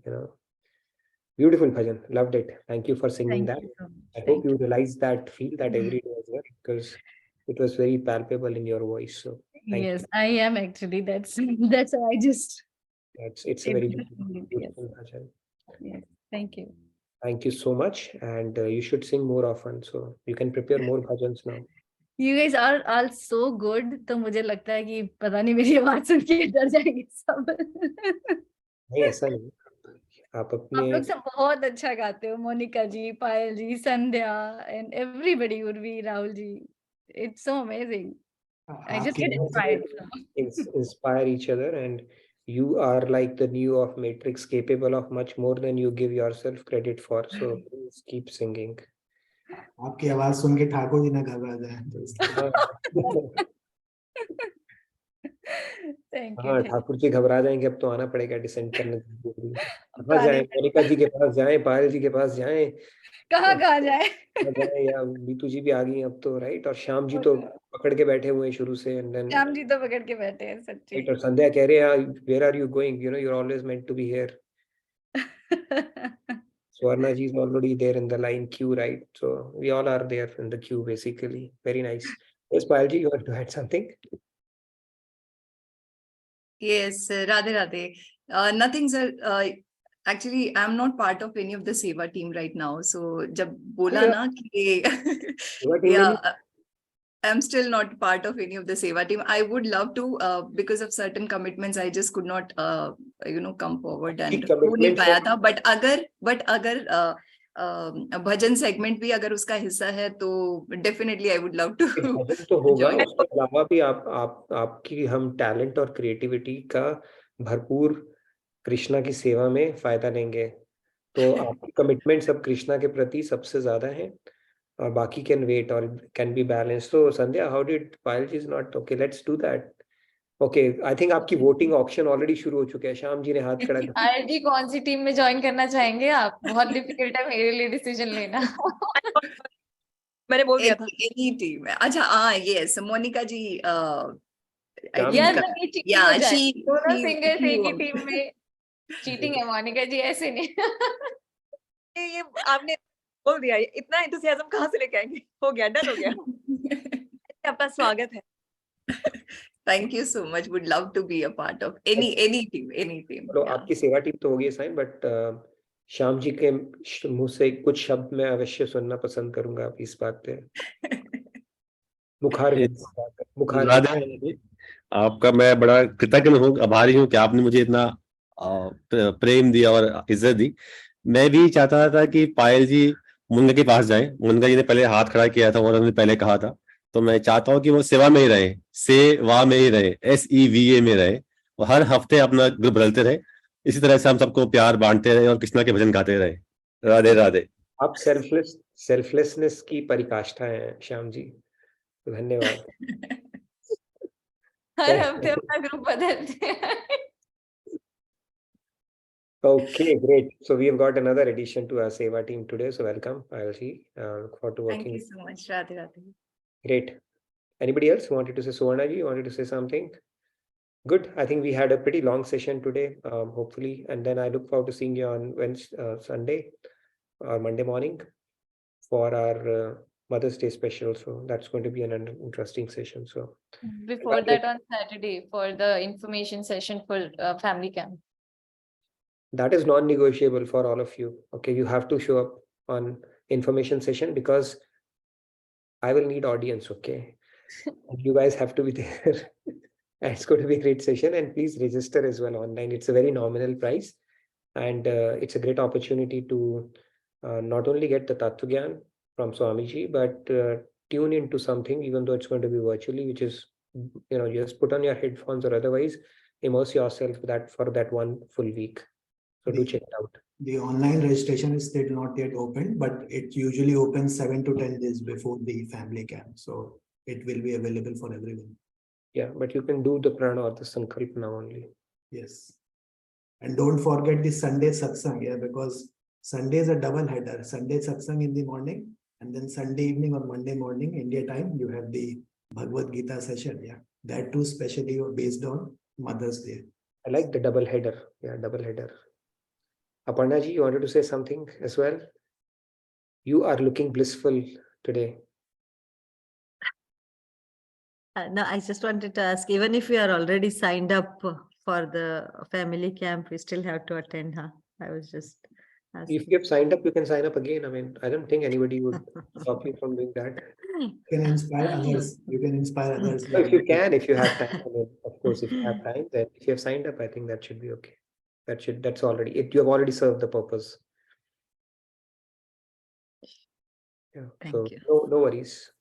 beautiful bhajan. Loved it. Thank you for singing Thank that. you so much. I hope Thank you realize that, feel that every day as well, because it was very palpable in your voice. So thank Yes, you. I am actually. That's why I just. It's a very Yes. beautiful bhajan. Yes. Thank you. Thank you so much, and you should sing more often. So you can prepare more bhajans now. You guys are all so good. तो मुझे लगता है कि पता नहीं मेरी आवाज सुन के डर जाएंगे सब. नहीं, ऐसा नहीं. आप आप अपने लोग सब बहुत अच्छा गाते हो. मोनिका जी, पायल जी, संध्या, and everybody, Urvi, Rahul ji. It's so amazing. I just get inspired. inspire each other, and you are like the Neo of Matrix, capable of much more than you give yourself credit for. So please keep singing. आपकी आवाज सुन के ठाकुर जी ना घबरा जाए तो इसलिए Thank you. हाँ, Thank you. Thakur ji घबरा जाएंगे. अब तो आना पड़ेगा डिसेंड करने के लिए. कहाँ जाए? मोनिका जी के पास जाएं, पायल जी के पास जाएं, कहाँ जाए? या नीतू जी भी आ गई अब तो, राइट? और श्याम जी तो पकड़ के बैठे हुए हैं शुरू से, एंड देन श्याम जी तो पकड़ के बैठे हैं सच्ची. राइट. और संध्या कह रहे हैं, where are you going? You are always meant to be here. Swarna ji is already there in the line queue, right? So we all are there in the queue basically. Very nice. Yes, Payal ji, you want to add something? Yes, Radhe Radhe. Nothing, sir. Actually, I'm not part of any of the Seva team right now. So, जब बोला ना कि yeah, I'm still not part of any of the Seva team. I would love to, because of certain commitments, I just could not, come forward and हो नहीं पाया था. But अगर भजन segment भी अगर उसका हिस्सा है तो definitely I would love to. भजन तो होगा, उसके अलावा भी आपकी हम टैलेंट और क्रिएटिविटी का भरपूर कृष्णा की सेवा में फायदा लेंगे. तो आपकी कमिटमेंट सब कृष्णा के प्रति सबसे ज्यादा है. or Baki can wait or it can be balanced. So Sandhya, how did Payal is not okay? Let's do that. Okay, I think आपकी voting auction already शुरू हो चुका है. श्याम जी ने हाथ खड़ा कर आयल जी कौन सी टीम में ज्वाइन करना चाहेंगे आप? बहुत डिफिकल्ट है मेरे लिए डिसीजन लेना. मैंने बोल दिया था. Any team. अच्छा, हाँ, yes, Monica ji. I Shyam think, यार जी, ये चीटिंग yeah, हो जाए. दोनों she सिंगर्स एक ही won. टीम में. चीटिंग है मोनिका जी, ऐसे नहीं. ये आपने बोल दिया. इतना एंथुसियाज्म कहाँ से लेके आएंगे? हो गया, डन हो गया. आपका स्वागत है. Thank you so much. Would love to be a part of any team, any team. तो Yeah. आपकी सेवा टीम तो होगी साइन, बट श्याम जी के मुंह से कुछ शब्द मैं अवश्य सुनना पसंद करूंगा आप इस बात पे. मुखार राधे राधे। आपका मैं बड़ा कृतज्ञ हूँ, आभारी हूँ कि आपने मुझे इतना प्रेम दिया और इज्जत दी. मैं भी चाहता था कि पायल जी मुनगा के पास जाएं. मुनगा जी ने पहले हाथ खड़ा किया था और उन्होंने पहले कहा था, तो मैं चाहता हूँ कि वो सेवा में ही रहे, सेवा में ही रहे, SEVA में रहे, और हर हफ्ते अपना ग्रुप बदलते रहे. इसी तरह से हम सबको प्यार बांटते रहे और कृष्णा के भजन गाते रहे. राधे राधे. आप सेल्फलेसनेस की परिकाष्ठा हैं श्याम जी. धन्यवाद. हर हफ्ते अपना ग्रुप बदलते हैं. Okay, great. So we have got another addition to our Seva team today. So welcome, Payalji. Look forward to Thank working. you so much, Radhe Radhe. Great. Anybody else wanted to say? Suvarna ji, wanted to say something? Good. I think we had a pretty long session today, hopefully. And then I look forward to seeing you on Wednesday, Sunday or Monday morning for our Mother's Day special. So that's going to be an interesting session. So Before that on Saturday for the information session for family camp. that is non-negotiable for all of you. Okay, you have to show up on information session because I will need audience. Okay, and you guys have to be there. And it's going to be a great session, and please register as well online. It's a very nominal price, and it's a great opportunity to not only get the Tattva from Swamiji, but tune into something, even though it's going to be virtually, which is, just put on your headphones or otherwise immerse yourself for that one full week. So do check it out. The online registration is still not yet open, but it usually opens 7 to 10 days before the family camp. So it will be available for everyone. Yeah, but you can do the prana or the sankalp now only. Yes. And don't forget the Sunday satsang, yeah, because Sunday is a double header. Sunday satsang in the morning, and then Sunday evening or Monday morning, India time, you have the Bhagavad Gita session. Yeah, that too specially based on Mother's Day. I like the double header. Yeah, double header. Aparna ji, you wanted to say something as well? You are looking blissful today. No, I just wanted to ask, even if we are already signed up for the family camp, we still have to attend, huh? I was just asking. If you have signed up, you can sign up again. I mean, I don't think anybody would stop you from doing that. You can inspire others. You can inspire others. So if you have time, I mean, of course, if you have time, then if you have signed up, I think that should be okay. That's already it. You have already served the purpose. Yeah. Thank you. No worries.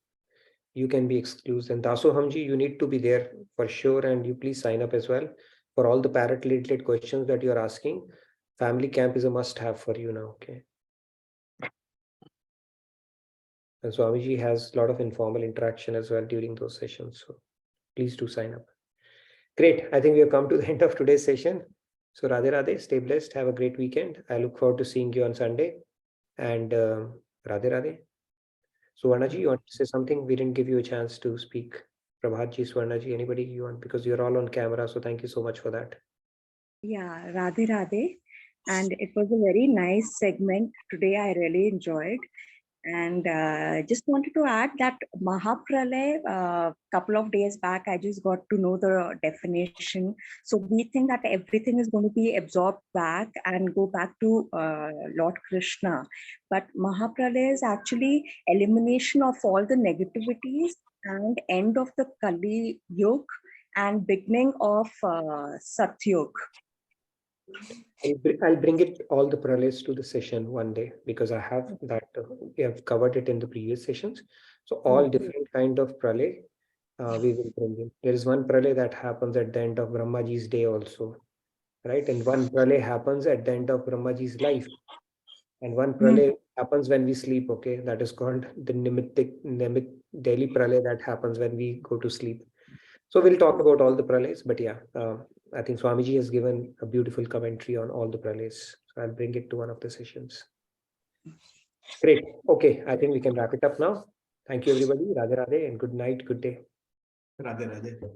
You can be excused. And Daso Hamji, you need to be there for sure. And you please sign up as well for all the parrot related questions that you're asking. Family camp is a must have for you now. Okay. And Swamiji has a lot of informal interaction as well during those sessions. So please do sign up. Great. I think we have come to the end of today's session. So Radhe Radhe, stay blessed. Have a great weekend. I look forward to seeing you on Sunday. And Radhe Radhe. Suvarna ji, you want to say something? We didn't give you a chance to speak. Prabhat ji, Suvarna ji, anybody you want? Because you're all on camera. So thank you so much for that. Yeah, Radhe Radhe. And it was a very nice segment today. I really enjoyed. And just wanted to add that Mahapralay, a couple of days back, I just got to know the definition. So we think that everything is going to be absorbed back and go back to Lord Krishna. But Mahapralay is actually elimination of all the negativities and end of the Kali Yuga and beginning of Satyug. I'll bring it all the pralays to the session one day because I have that we have covered it in the previous sessions. So all different kind of pralay we will bring in. There is one pralay that happens at the end of Brahmaji's day also, right? And one pralay happens at the end of Brahmaji's life. And one pralay happens when we sleep, okay? That is called the nimitic daily pralay that happens when we go to sleep. So we'll talk about all the pralays, but yeah, I think Swamiji has given a beautiful commentary on all the pralays. So I'll bring it to one of the sessions. Great. Okay, I think we can wrap it up now. Thank you, everybody. Radhe Radhe and good night, good day. Radhe Radhe.